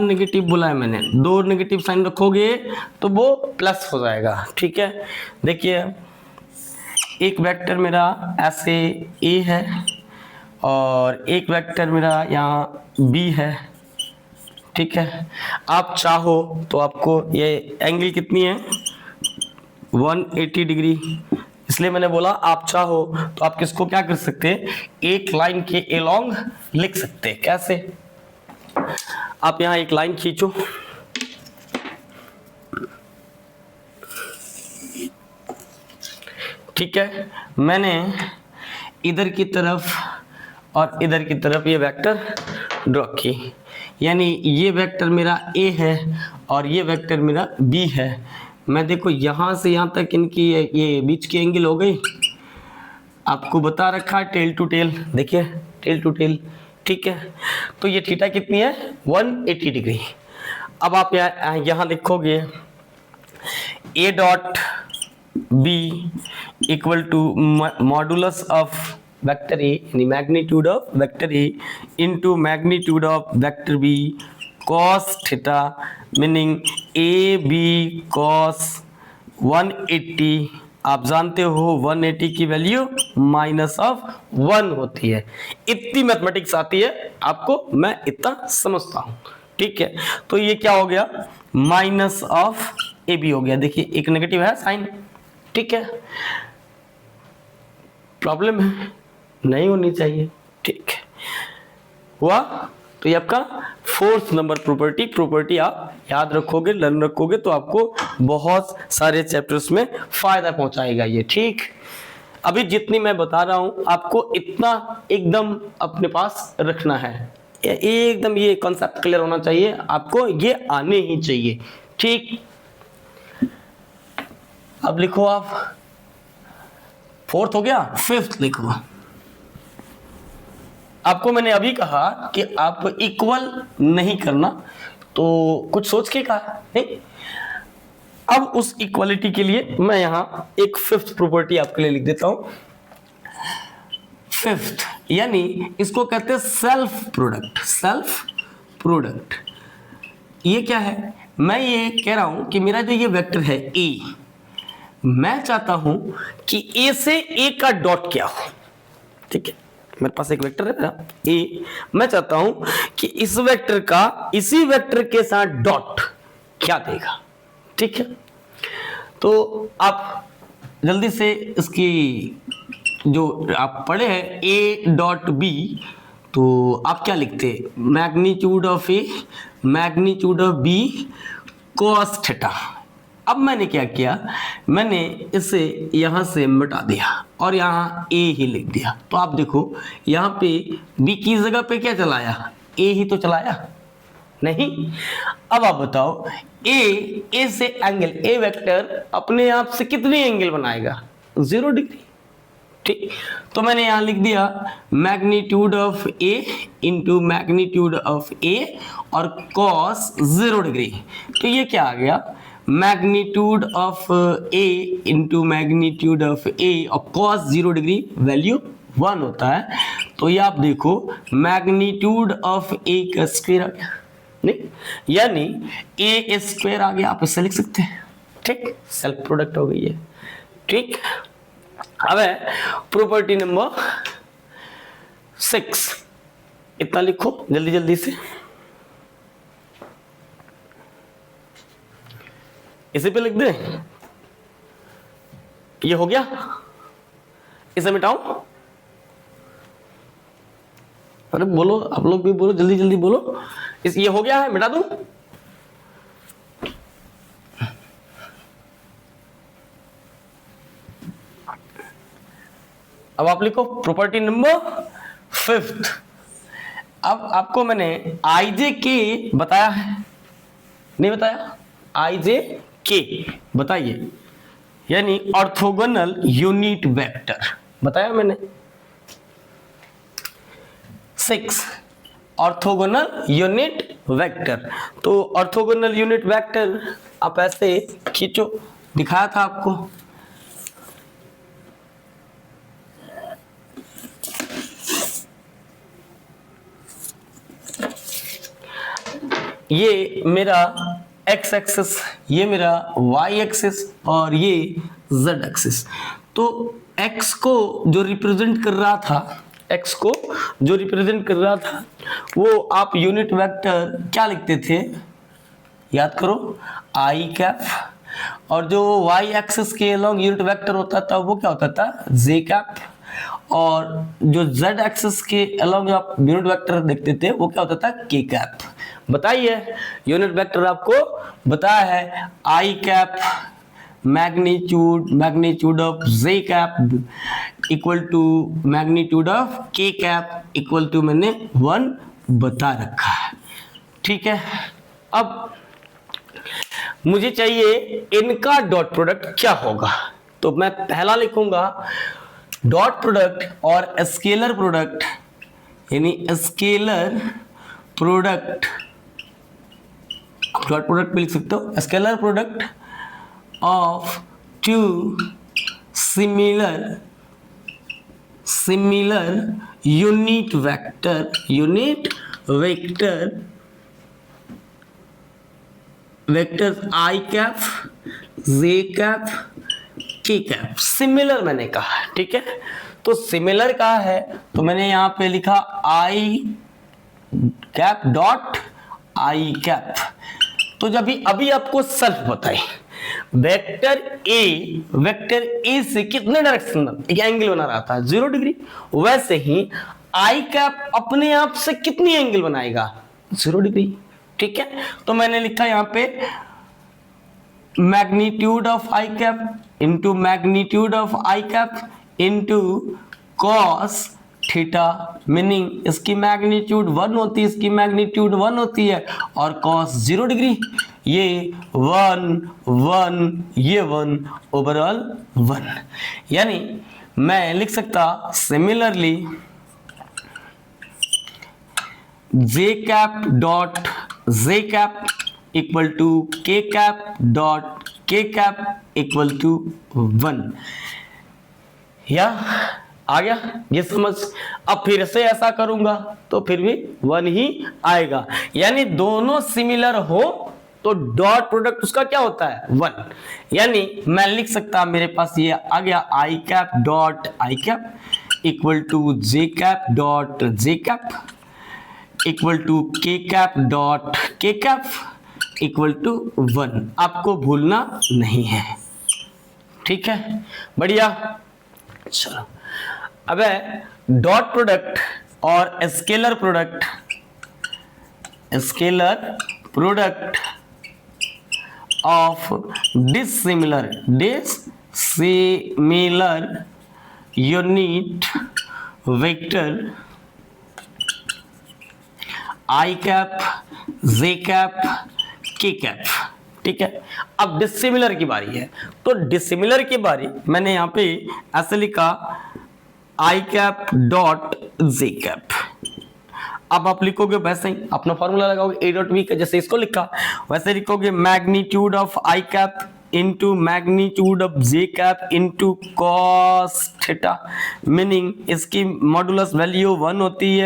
Negative बोला है मैंने, 2 नेगेटिव साइन रखोगे तो वो प्लस हो जाएगा। ठीक है, देखिए एक वेक्टर मेरा ऐसे ए है और एक वेक्टर मेरा यहाँ बी है। ठीक है, आप चाहो तो आपको ये एंगल कितनी है? 180 डिग्री। इसलिए मैंने बोला आप चाहो तो आप किसको क्या कर सकते हैं? एक लाइन के एलोंग लिख सकते हैं। कैसे? आप यहां एक लाइन खींचो, ठीक है, मैंने इधर की तरफ और इधर की तरफ ये वेक्टर ड्रॉ की, यानी ये वेक्टर मेरा ए है और ये वेक्टर मेरा बी है। मैं देखो यहां से यहां तक इनकी ये बीच की एंगल हो गई, आपको बता रखा है टेल टू टेल। देखिए टेल टू टेल। ठीक है, तो ये थीटा कितनी है? 180 डिग्री। अब आप यहाँ लिखोगे A dot B equal to modulus of vector A, यानी magnitude of vector A into magnitude of vector B cos theta, meaning A B cos 180। आप जानते हो 180 की वैल्यू माइनस ऑफ 1 होती है। इतनी मैथमेटिक्स आती है आपको, मैं इतना समझता हूं। ठीक है, तो ये क्या हो गया? माइनस ऑफ ए बी हो गया। देखिए एक नेगेटिव है साइन। ठीक है, प्रॉब्लम है, नहीं होनी चाहिए। ठीक है, हुआ? तो ये आपका 4th नंबर प्रॉपर्टी आप याद रखोगे, लर्न रखोगे तो आपको बहुत सारे चैप्टर्स में फायदा पहुंचाएगा ये। ठीक, अभी जितनी मैं बता रहा हूं आपको इतना एकदम अपने पास रखना है, एकदम ये कॉन्सेप्ट क्लियर होना चाहिए आपको, ये आने ही चाहिए। ठीक, अब लिखो आप 4th हो गया, 5th लिखो। आपको मैंने अभी कहा कि आप इक्वल नहीं करना, तो कुछ सोच के कहा नहीं। अब उस इक्वालिटी के लिए मैं यहां एक 5th प्रॉपर्टी आपके लिए लिख देता हूं। 5th यानी इसको कहते हैं सेल्फ प्रोडक्ट। ये क्या है? मैं ये कह रहा हूं कि मेरा जो ये वेक्टर है ए, मैं चाहता हूं कि ए से ए का डॉट क्या हो। ठीक है, मेरे पास एक वेक्टर है मेरा ए, मैं चाहता हूं कि इस वेक्टर का इसी वेक्टर के साथ डॉट क्या देगा। ठीक है, तो आप जल्दी से इसकी जो आप पढ़े हैं ए डॉट बी, तो आप क्या लिखते हैं, magnitude of A magnitude of B cos theta. अब मैंने क्या किया, मैंने इसे यहाँ से मिटा दिया और यहाँ ए ही लिख दिया। तो आप देखो यहाँ पे बी की जगह पे क्या चलाया, ए ही तो चलाया नहीं। अब आप बताओ ए से एंगल, ए वेक्टर अपने आप से कितनी एंगल बनाएगा, 0 डिग्री। ठीक, तो मैंने यहां लिख दिया magnitude of A into magnitude of A और कॉस 0 डिग्री। तो ये क्या आ गया, magnitude of A into magnitude of A और कॉस 0 डिग्री वैल्यू 1 होता है। तो ये आप देखो मैग्नीट्यूड ऑफ ए का स्क्वायर आ गया, नहीं यानी ए स्क्वायर आ गया, आप इसे लिख सकते हैं। ठीक, सेल्फ प्रोडक्ट हो गई है। ठीक, अब है प्रॉपर्टी नंबर 6, इतना लिखो जल्दी जल्दी से। इसे पे लिख दे, ये हो गया, इसे मिटाओ। अरे बोलो, आप लोग भी बोलो, जल्दी जल्दी बोलो। ये हो गया है, मिटा दूं? अब आप लिखो प्रॉपर्टी नंबर 5। अब आपको मैंने आई जे के बताया है, नहीं बताया? आई जे के बताइए, यानी ऑर्थोगोनल यूनिट वेक्टर बताया मैंने। 6 ऑर्थोगोनल यूनिट वेक्टर। तो ऑर्थोगोनल यूनिट वेक्टर आप ऐसे खींचो, दिखाया था आपको। ये मेरा x एक्सिस, ये मेरा y एक्सिस और ये z एक्सिस। तो x को जो रिप्रेजेंट कर रहा था, x को जो रिप्रेजेंट कर रहा था वो आप यूनिट वेक्टर क्या लिखते थे, याद करो, आई कैप। और जो y एक्सिस के अलोंग यूनिट वेक्टर होता था वो क्या होता था, j कैप। और जो z एक्सिस के अलोंग आप यूनिट वेक्टर देखते थे वो क्या होता था, k कैप। बताइए, यूनिट वेक्टर आपको बताया है I cap magnitude of j cap equal to magnitude of k cap equal to मैंने 1 बता रखा है। ठीक है, अब मुझे चाहिए इनका डॉट प्रोडक्ट क्या होगा। तो मैं पहला लिखूंगा डॉट प्रोडक्ट और स्केलर प्रोडक्ट, यानी स्केलर प्रोडक्ट, डॉट प्रोडक्ट भी लिख सकते हो, scalar product of two similar unit vector i cap, j cap, k cap. Similar मैंने कहा, ठीक है। तो सिमिलर कहा है तो मैंने यहां पे लिखा आई कैप डॉट आई कैप। तो जब अभी आपको सेल्फ बताए वेक्टर ए से कितने डायरेक्शन एक एंगल बना रहा था, 0 डिग्री, वैसे ही आई कैप अपने आप से कितनी एंगल बनाएगा, 0 डिग्री। ठीक है, तो मैंने लिखा यहां पे magnitude of I cap into magnitude of I cap into cos theta, meaning इसकी मैग्नीट्यूड 1 होती है, इसकी मैग्नीट्यूड 1 होती है, और कॉस 0 डिग्री, ये 1 ये 1 ओवरऑल 1। यानी मैं लिख सकता similarly j cap dot J cap equal to के कैप डॉट के कैप इक्वल टू 1। या आ गया ये समझ। अब फिर से ऐसा करूंगा तो फिर भी 1 ही आएगा, यानी दोनों सिमिलर हो तो डॉट प्रोडक्ट उसका क्या होता है, 1। यानी मैं लिख सकता, मेरे पास ये आ गया I cap dot I cap equal to J cap dot J cap equal to के कैप डॉट के कैप इक्वल टू 1। आपको भूलना नहीं है। ठीक है, बढ़िया। चलो अब डॉट प्रोडक्ट और scalar product, scalar product of dissimilar unit vector i cap, j cap, k cap. ठीक है, अब डिसिमिलर की बारी है, तो डिसिमिलर की बारी मैंने यहां पे ऐसे लिखा आई कैप डॉट जे कैप। अब आप लिखोगे वैसे ही अपना फॉर्मूला लगाओगे, ए डॉट बी का जैसे इसको लिखा वैसे लिखोगे magnitude of I cap into magnitude of J cap into cos theta, meaning इसकी मॉडुलस वैल्यू 1 होती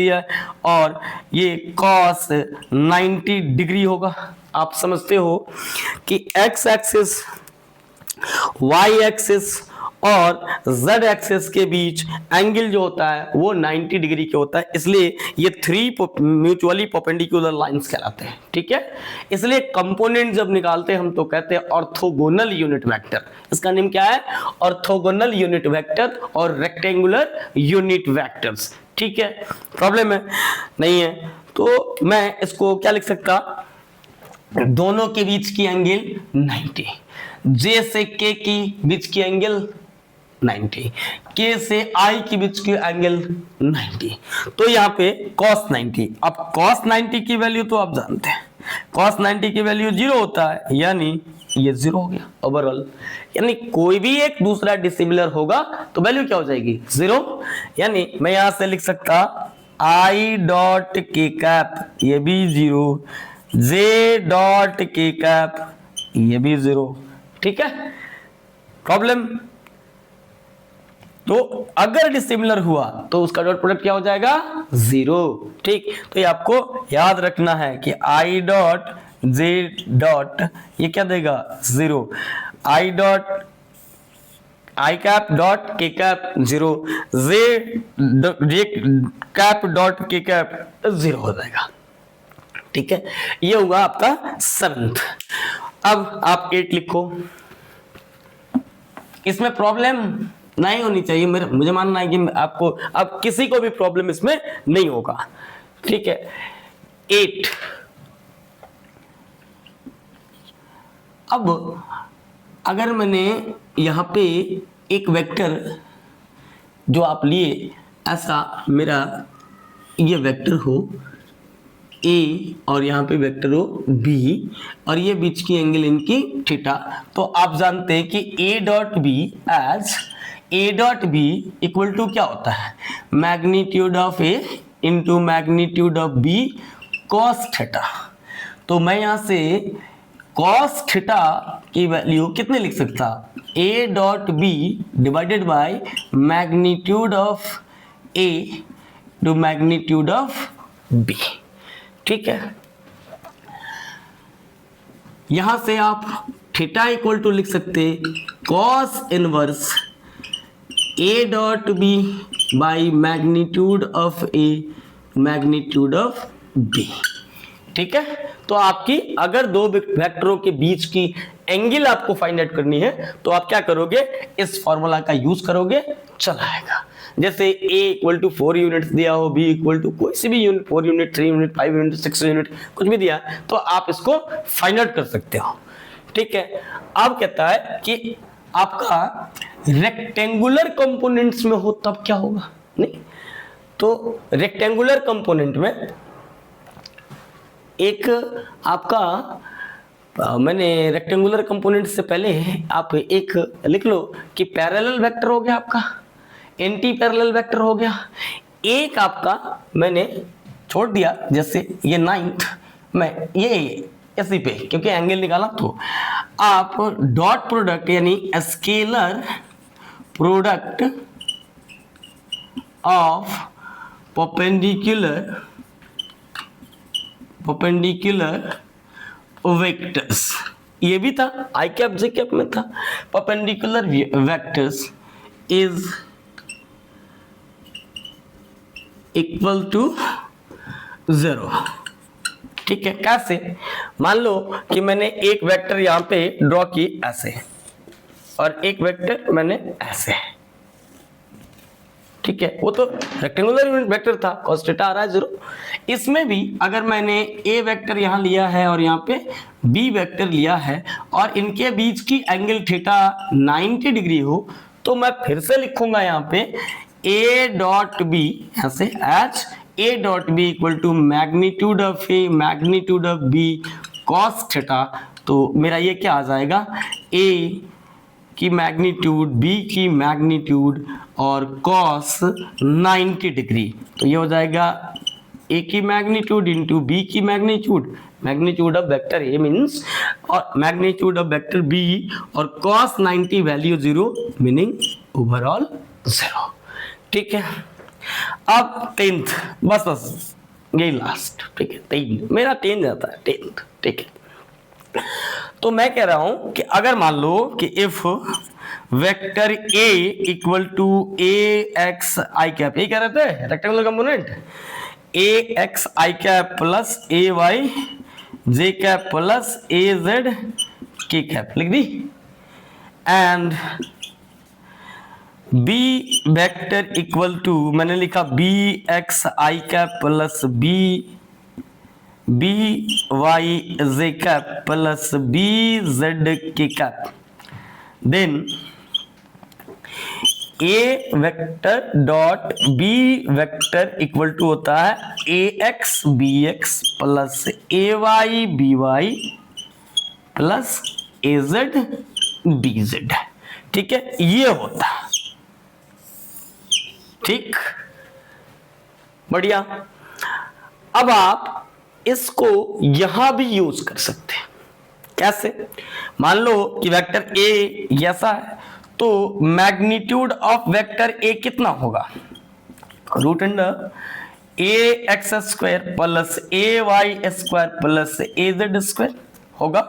है और ये कॉस 90 डिग्री होगा। आप समझते हो कि एक्स एक्सिस, वाई एक्सिस और z एक्सिस के बीच एंगल जो होता है वो 90 डिग्री के होता है, इसलिए ये 3 म्यूचुअली परपेंडिकुलर लाइंस कहलाते हैं। ठीक है, इसलिए कंपोनेंट जब निकालते हैं हम तो कहते हैं ऑर्थोगोनल यूनिट वेक्टर। इसका नेम क्या है? ऑर्थोगोनल यूनिट वेक्टर और रेक्टेंगुलर यूनिट वेक्टर्स। ठीक है, प्रॉब्लम है नहीं है तो मैं इसको क्या लिख सकता, दोनों के बीच की एंगल 90, जे से के की बीच की एंगल 90, के से आई के बीच की एंगल 90, तो यहाँ पे cos 90। अब cos 90 की वैल्यू तो आप जानते हैं, cos 90 की वैल्यू 0 होता है, यानी ये 0 हो गया ओवरऑल। यानी कोई भी एक दूसरा डिसिमिलर होगा तो वैल्यू क्या हो जाएगी? 0। यानी मैं यहां से लिख सकता आई डॉट के कैप, ये भी 0, जे डॉट के कैप, ये भी 0। ठीक है, प्रॉब्लम। तो अगर डिसिमिलर हुआ तो उसका डॉट प्रोडक्ट क्या हो जाएगा? 0। ठीक, तो ये आपको याद रखना है कि आई डॉट जे डॉट ये क्या देगा? 0। आई डॉट आई कैप डॉट के कैप 0, जे कैप डॉट के कैप 0 हो जाएगा। ठीक है, ये हुआ आपका 7th। अब आप 8 लिखो। इसमें प्रॉब्लम नहीं होनी चाहिए, मुझे मानना है कि आपको अब किसी को भी प्रॉब्लम इसमें नहीं होगा। ठीक है, 8। अब अगर मैंने यहां पे एक वेक्टर जो आप लिए, ऐसा मेरा ये वेक्टर हो ए और यहाँ पे वेक्टर हो बी और ये बीच की एंगल इनकी थीटा, तो आप जानते हैं कि ए डॉट बी इक्वल टू क्या होता है? Magnitude of A into magnitude of B cos theta. तो मैं यहाँ से कॉस थीटा की वैल्यू कितने लिख सकता? A dot B divided by magnitude of a to magnitude of B. ठीक है, यहां से आप थीटा इक्वल टू लिख सकते cos inverse a dot B by magnitude of A magnitude of B. ठीक है, तो आपकी अगर दो वेक्टरों के बीच की एंगल आपको फाइंड आउट करनी है तो आप क्या करोगे? इस फॉर्मूला का यूज करोगे, चलाएगा। जैसे a इक्वल टू 4 यूनिट्स दिया हो, b इक्वल टू कोई सी भी unit 4 unit, 3 unit, 5 unit, 6 unit, कुछ भी दिया तो आप इसको फाइंड आउट कर सकते हो। ठीक है, अब कहता है कि आपका रेक्टेंगुलर कंपोनेंट्स में हो तब क्या होगा? नहीं, तो रेक्टेंगुलर कंपोनेंट में एक आपका मैंने रेक्टेंगुलर कंपोनेंट से पहले आप एक लिख लो कि पैरेलल वेक्टर हो गया आपका, एंटी पैरेलल वेक्टर हो गया। एक आपका मैंने छोड़ दिया, जैसे ये 9th में ये इसी पे क्योंकि एंगल निकाला, तो आप डॉट प्रोडक्ट यानी scalar product of perpendicular vectors, ये भी था आई कैप जे कैप में था, perpendicular vectors is equal to 0। ठीक है, कैसे? मान लो कि मैंने एक वेक्टर यहां पे ड्रॉ की ऐसे और एक वेक्टर मैंने ऐसे, ठीक है, वो तो रेक्टेंगुलर यूनिट वेक्टर था, cos थीटा आ रहा है 0। इसमें भी अगर मैंने ए वेक्टर यहाँ लिया है और यहाँ पे बी वेक्टर लिया है और इनके बीच की एंगल थीटा 90 डिग्री हो, तो मैं फिर से लिखूंगा यहाँ पे ए डॉट बी ऐसे, h a dot B equal to magnitude of A magnitude of B cos theta. तो मेरा ये क्या आ जाएगा, ए की मैग्नीट्यूड, बी की मैग्नीट्यूड और cos 90 डिग्री। तो ये हो जाएगा ए की मैग्नीट्यूड इंटू बी की magnitude, magnitude of vector a means और मैग्नीट्यूड ऑफ वेक्टर बी और cos 90 वैल्यू 0 मीनिंग ओवरऑल 0। ठीक है, अब 10th, बस यही लास्ट, ठीक है, 3 मेरा 10 जाता है 10th। ठीक है, तो मैं कह रहा हूं कि अगर मान लो कि if vector A equal to A X I cap, यही कह रहे थे rectangular component, A X I cap plus A Y J cap plus A Z K cap लिख दी, and B vector equal to मैंने लिखा B X I cap plus B Y J cap plus B Z K cap, then A vector dot B vector equal to होता है A x B x plus A y b y plus A z b Z. ठीक है, ये होता है, ठीक, बढ़िया। अब आप इसको यहां भी यूज कर सकते हैं, कैसे? मान लो कि वेक्टर ए ऐसा है, तो मैग्नीट्यूड ऑफ वेक्टर ए कितना होगा, रूट अंडर ए एक्स स्क्वायर प्लस ए वाई स्क्वायर प्लस ए जेड स्क्वायर होगा,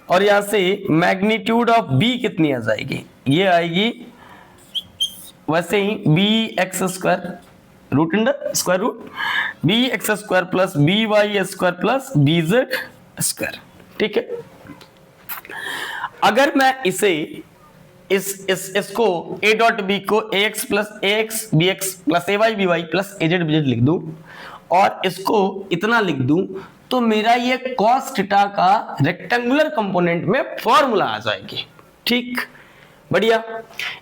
और यहां से मैग्नीट्यूड ऑफ बी कितनी आ जाएगी, ये आएगी वैसे ही B x square root under square root B x square plus B Y square plus B Z square. ठीक है, अगर मैं इसे इसको a डॉट बी को ए एक्स प्लस ए एक्स बी एक्स प्लस ए वाई बी वाई प्लस ए z b z लिख दूं और इसको इतना लिख दूं, तो मेरा ये cos थीटा का रेक्टेंगुलर कंपोनेंट में फॉर्मूला आ जाएगी। ठीक, बढ़िया,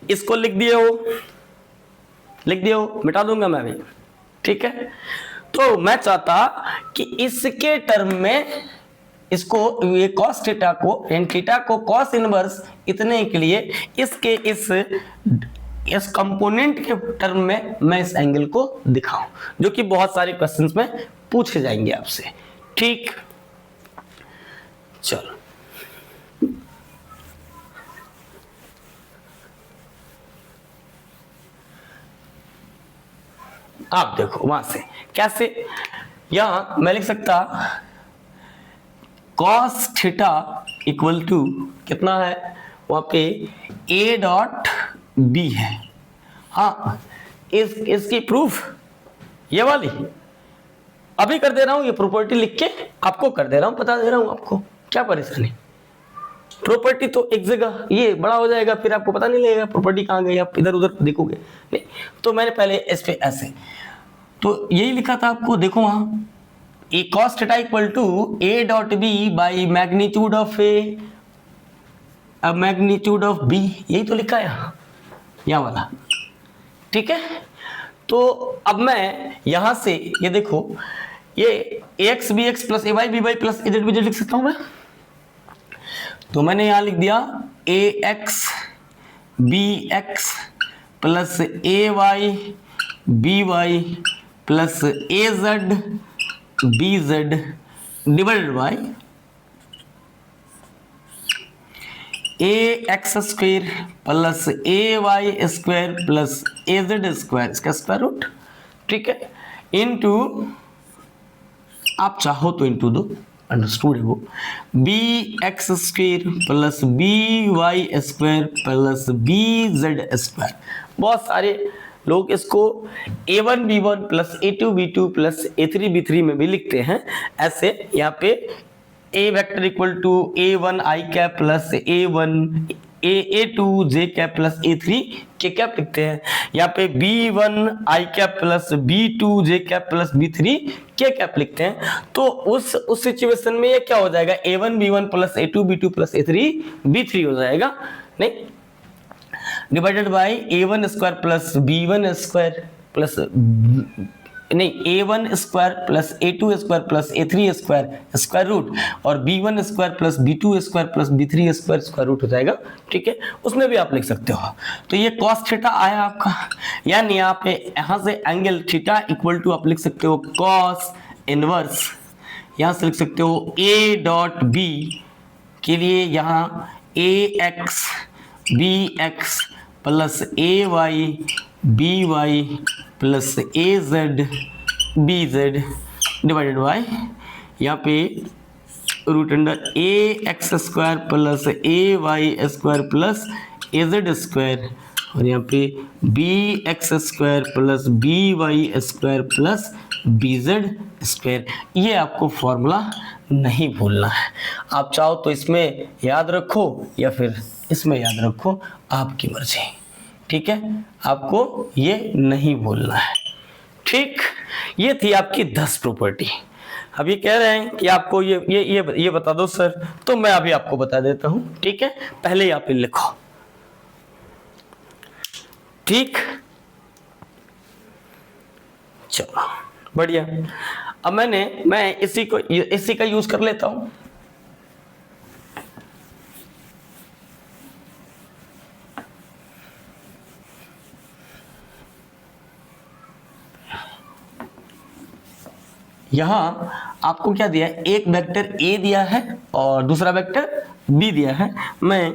इसको लिख दिए हो, मिटा दूंगा मैं भी। ठीक है, तो मैं चाहता कि इसके टर्म में इसको ये cos थीटा को एन थीटा को cos इनवर्स इतने के लिए इसके इस कंपोनेंट के टर्म में मैं इस एंगल को दिखाऊं, जो कि बहुत सारे क्वेश्चंस में पूछे जाएंगे आपसे। ठीक, चलो आप देखो वहां से कैसे, यहां मैं लिख सकता cos थीटा इक्वल टू कितना है, वहां पे a डॉट बी है। हाँ, इसकी प्रूफ ये वाली अभी कर दे रहा हूं, ये प्रॉपर्टी लिख के आपको कर दे रहा हूं, बता दे रहा हूं आपको, क्या परेशानी। प्रॉपर्टी तो एक जगह ये बड़ा हो जाएगा, फिर आपको पता नहीं लगेगा प्रॉपर्टी कहाँ गई, आप इधर उधर देखोगे नहीं। तो मैंने पहले इस पे ऐसे, तो यही लिखा था आपको, देखो वहां a cos theta equal to A dot B by magnitude of A magnitude of b, यही तो लिखा है यहाँ वाला। ठीक है, तो अब मैं यहां से ये देखो, ये a x B x plus A y b y plus A z b z लिख सकता हूं मैं। तो मैंने यहां लिख दिया a x B x plus A y b y plus A z b z divided by a x square plus A y square plus A z square, इसका स्क्वायर रूट। ठीक है, इनटू, आप चाहो तो इनटू दो, understood है वो, b x square plus B Y square plus B Z square. बहुत सारे लोग इसको a1 b1 plus a2 b2 plus a3 b3 में भी लिखते हैं ऐसे। यहाँ पे a vector equal to a1 i cap plus a1 a two J cap plus a three k cap लिखते हैं। यहाँ पे B1 i cap plus B2 j cap plus B3 k cap लिखते हैं। तो उस सिचुएशन में ये क्या हो जाएगा, A1 B1 plus A2 B2 plus A3 B3 हो जाएगा, नहीं, divided by A1 square plus B1 square plus नहीं A1 square plus A2 square plus A3 square square root और B1 square plus B2 square plus B3 square square root हो जाएगा। ठीक है, उसमें भी आप लिख सकते हो। तो ये कॉस थीटा आया आपका, यानी आप यहां से एंगल थीटा इक्वल टू आप लिख सकते हो कॉस इनवर्स, यहां से लिख सकते हो A डॉट B के लिए यहाँ AX BX plus AY BY plus AZ BZ divided by यहाँ पे root under AX square plus AY square plus AZ square और यहाँ पे BX square plus BY square plus BZ square. ये आपको फॉर्मूला नहीं भूलना है, आप चाहो तो इसमें याद रखो या फिर इसमें याद रखो, आपकी मर्जी। ठीक है, आपको ये नहीं भूलना है। ठीक, ये थी आपकी 10 प्रॉपर्टी। अब ये कह रहे हैं कि आपको ये बता दो सर, तो मैं अभी आपको बता देता हूं। ठीक है, पहले यहाँ पे लिखो। ठीक, चलो बढ़िया। अब मैं इसी का यूज कर लेता हूं। यहां आपको क्या दिया है, एक वेक्टर A दिया है और दूसरा वेक्टर B दिया है। मैं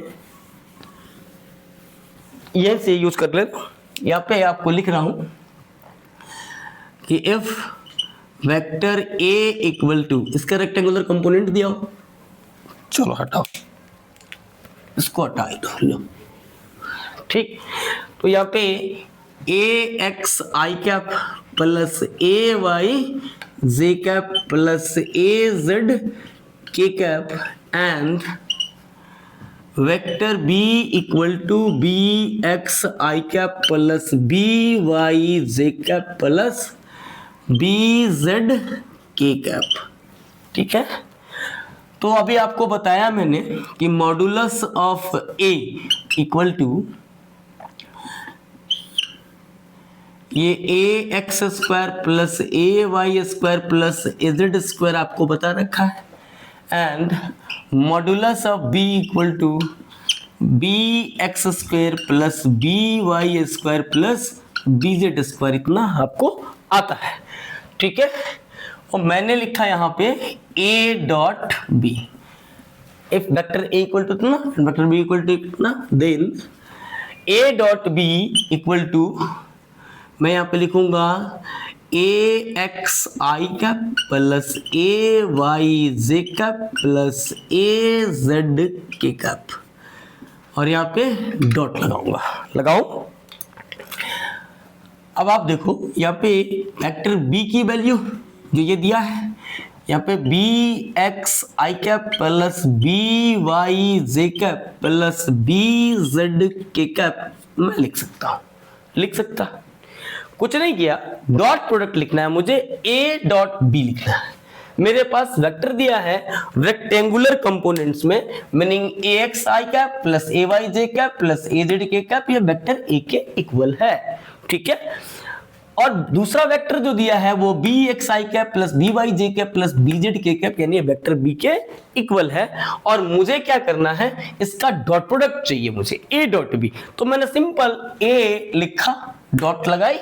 ये से यूज कर लेता हूं। यहां पे आपको लिख रहा हूं कि if vector A equal to, इसका रेक्टेंगुलर कंपोनेंट दिया हो, चलो हटाओ, इसको हटा दो, लो। ठीक, तो यहाँ पे AX i cap plus AY j cap plus AZ k cap and vector B equal to BX i cap plus BY j cap plus BZ k cap. ठीक है, तो अभी आपको बताया मैंने कि modulus of A equal to ये AX square plus AY square plus AZ square आपको बता रखा है, and modulus of B equal to BX square plus BY square plus BZ square, इतना आपको आता है। ठीक है, और मैंने लिखा यहां पे A dot B, if vector A equal to इतना, वेक्टर B इक्वल टू इतना, then A dot B equal to, मैं यहां पे लिखूंगा AX i cap plus AY j cap plus AZ k cap और यहां पे डॉट लगाऊंगा, लगाओ। अब आप देखो यहाँ पे वेक्टर B की वैल्यू जो ये दिया है, यहाँ पे BX i cap plus BY j cap plus BZ k cap मैं लिख सकता कुछ नहीं किया, डॉट प्रोडक्ट लिखना है मुझे, A डॉट B लिखना है। मेरे पास वेक्टर दिया है रेक्टेंगुलर कंपोनेंट्स में, meaning AX i cap plus AY j cap plus AZ k cap, ये वेक्टर A के इक्वल है। ठीक है, और दूसरा वेक्टर जो दिया है वो BX i cap plus BY j cap plus BZ k cap, यानी वेक्टर B के इक्वल है। और मुझे क्या करना है, इसका डॉट प्रोडक्ट चाहिए मुझे, A डॉट B। तो मैंने सिंपल A लिखा, डॉट लगाई,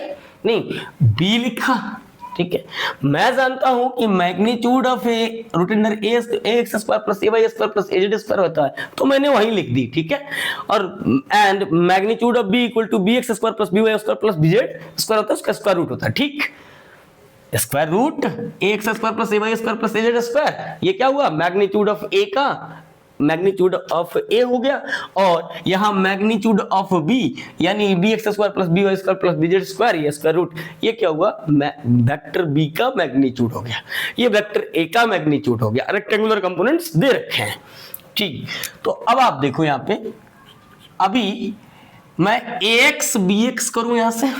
नहीं B लिखा। ठीक है, मैं जानता हूं कि magnitude of A root under AX square plus AY square plus AZ square होता है, तो मैंने वहीं लिख दी। ठीक है, और and magnitude of B equal to BX square plus BY square plus BZ square होता है, उसका स्क्वायर रूट होता है। ठीक, square root AX square plus AY square plus AZ square, ये क्या हुआ, मैग्नीट्यूड ऑफ A का मैग्नीट्यूड ऑफ A हो गया, और यहां मैग्नीट्यूड ऑफ B यानी BX square plus BY square plus BZ square, ये स्क्वायर रूट, ये क्या हुआ, वेक्टर B का मैग्नीट्यूड हो गया, ये वेक्टर A का मैग्नीट्यूड हो गया। रेक्टेंगुलर कंपोनेंट्स दे रखे हैं। ठीक, तो अब आप देखो यहाँ पे अभी मैं ax bx करूं यहां से,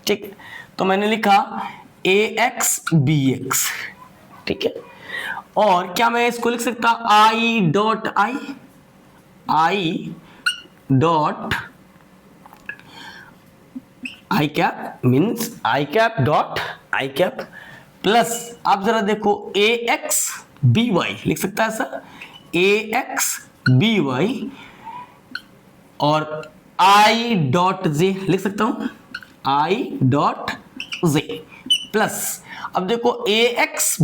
ठीक, तो मैंने लिखा ax bx, ठीक है। और क्या मैं इसको लिख सकता i dot I cap means I cap dot I cap plus, आप जरा देखो ax by लिख सकता है सर, ax by और i डॉट जे लिख सकता हूं, i डॉट जे प्लस, अब देखो ax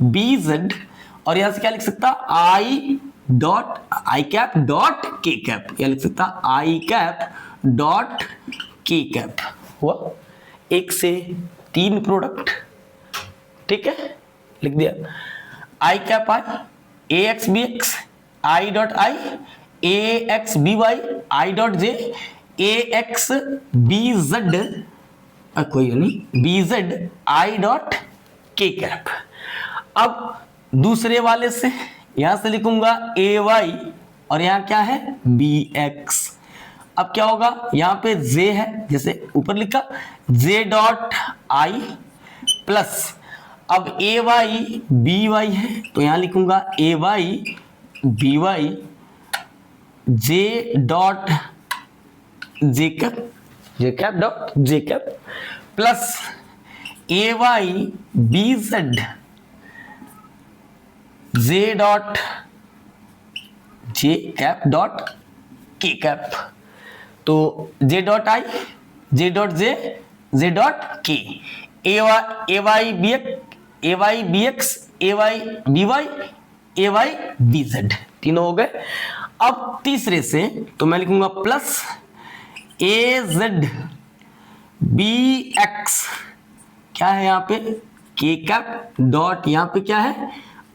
bz और यहां से क्या लिख सकता i dot I cap dot के कैप, क्या लिख सकता आई कैप डॉट के कैप। हुआ 1 से 3 प्रोडक्ट, ठीक है, लिख दिया i cap i ax bx i dot i ax by i dot j ax bz कोई नहीं bz आई डॉट के कैप। अब दूसरे वाले से यहां से लिखूंगा ay और यहां क्या है bx। अब क्या होगा, यहां पे j है जैसे ऊपर लिखा j डॉट आई प्लस, अब ay by है तो यहां लिखूंगा ay by j dot j cap dot j cap plus ay bz j dot j cap dot के कैप। तो j dot I j dot j dot के ay bx ay bz तीनों हो गए। अब तीसरे से तो मैं लिखूंगा प्लस az bx, क्या है यहाँ पे के कैप डॉट यहाँ पे क्या है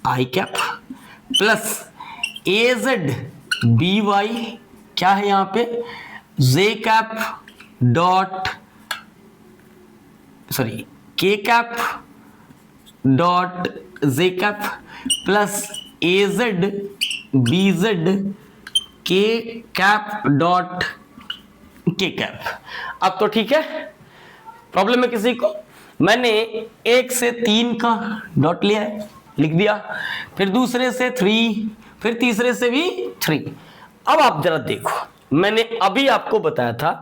I cap plus az by, क्या है यहाँ पे जे कैप डॉट सॉरी के कैप डॉट जे cap plus az bz k cap dot के कैप। अब तो ठीक है, प्रॉब्लम है किसी को, मैंने 1 से 3 का डॉट लिया है, लिख दिया, फिर दूसरे से 3, फिर तीसरे से भी 3। अब आप जरा देखो, मैंने अभी आपको बताया था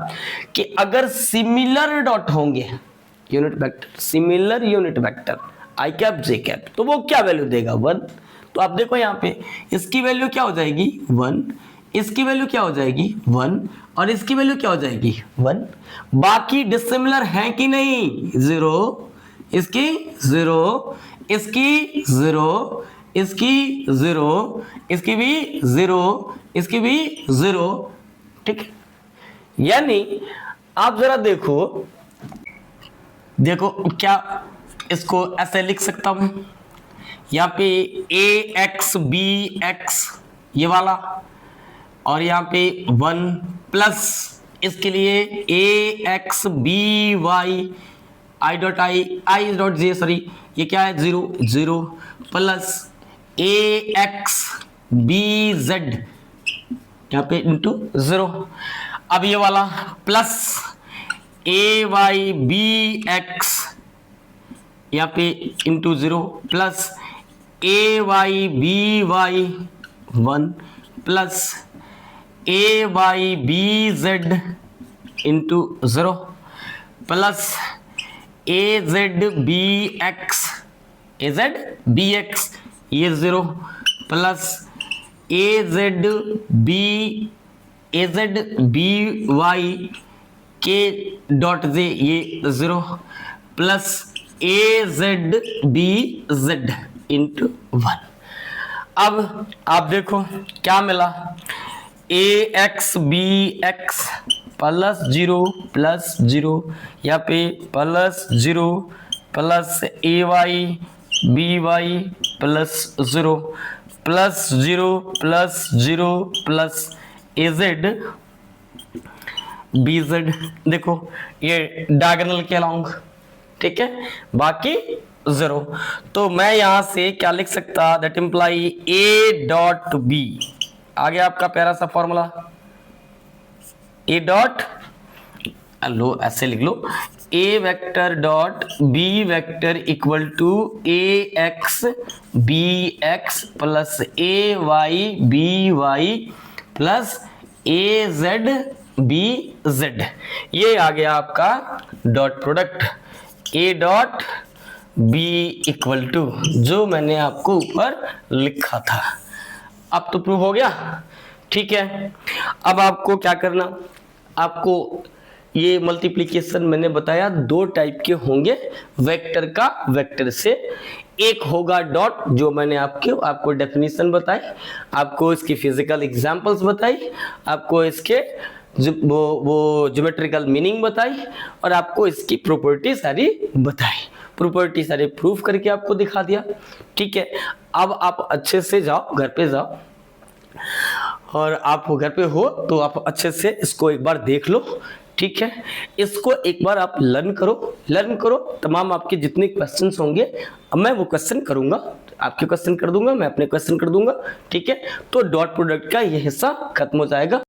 कि अगर सिमिलर डॉट होंगे unit vector, similar unit vector i cap j cap, तो वो क्या वैल्यू देगा 1। तो आप देखो यहाँ पे इसकी वैल्यू क्या हो जाएगी 1, इसकी वैल्यू क्या हो जाएगी 1 और इसकी वैल्यू क्या हो जाएगी 1। बाकी डिसिमिलर है कि नहीं 0, इसकी 0, इसकी 0, इसकी 0, इसकी भी 0, इसकी भी 0, ठीक है। यानी आप जरा देखो क्या इसको ऐसे लिख सकता हूं, यहाँ पे ax bx ये वाला और यहाँ पे 1 प्लस इसके लिए ax by i dot I dot J sorry ये क्या है 0 0 प्लस ax bz यहाँ पे इंटू 0। अब ये वाला प्लस ay bx यहाँ पे into 0 plus ay by 1 plus ay bz into 0 plus az bx ये 0 प्लस az by के डॉट जे ये 0 प्लस az bz इंटू 1। अब आप देखो क्या मिला ax bx प्लस 0 यहाँ पे plus 0 plus ay by plus 0 plus 0 plus 0 plus az bz, देखो ये डायगोनल के अलोंग, ठीक है, बाकी 0। तो मैं यहां से क्या लिख सकता, that imply a dot b आगे आपका प्यारा सा फॉर्मूला ए डॉट, लो ऐसे लिख लो, a vector dot B vector equal to A x B x plus A y b y plus A z b z. ये आ गया आपका dot product a dot B equal to जो मैंने आपको ऊपर लिखा था। अब तो प्रूव हो गया, ठीक है। अब आपको क्या करना, आपको ये मल्टीप्लिकेशन मैंने बताया दो टाइप के होंगे वेक्टर का, वेक्टर से एक होगा डॉट जो मैंने आपको डेफिनेशन बताई, आपको इसकी फिजिकल एग्जांपल्स बताई, आपको इसके वो ज्योमेट्रिकल मीनिंग बताई और आपको इसकी प्रॉपर्टी सारी बताई, प्रॉपर्टी सारी प्रूफ करके आपको दिखा दिया, ठीक है। अब आप अच्छे से जाओ, घर पे जाओ और आप घर पे हो तो आप अच्छे से इसको एक बार देख लो, ठीक है। इसको एक बार आप लर्न करो, तमाम आपके जितने क्वेश्चंस होंगे अब मैं वो क्वेश्चन करूंगा, आपके क्वेश्चन कर दूंगा, मैं अपने क्वेश्चन कर दूंगा, ठीक है। तो डॉट प्रोडक्ट का ये हिस्सा खत्म हो जाएगा।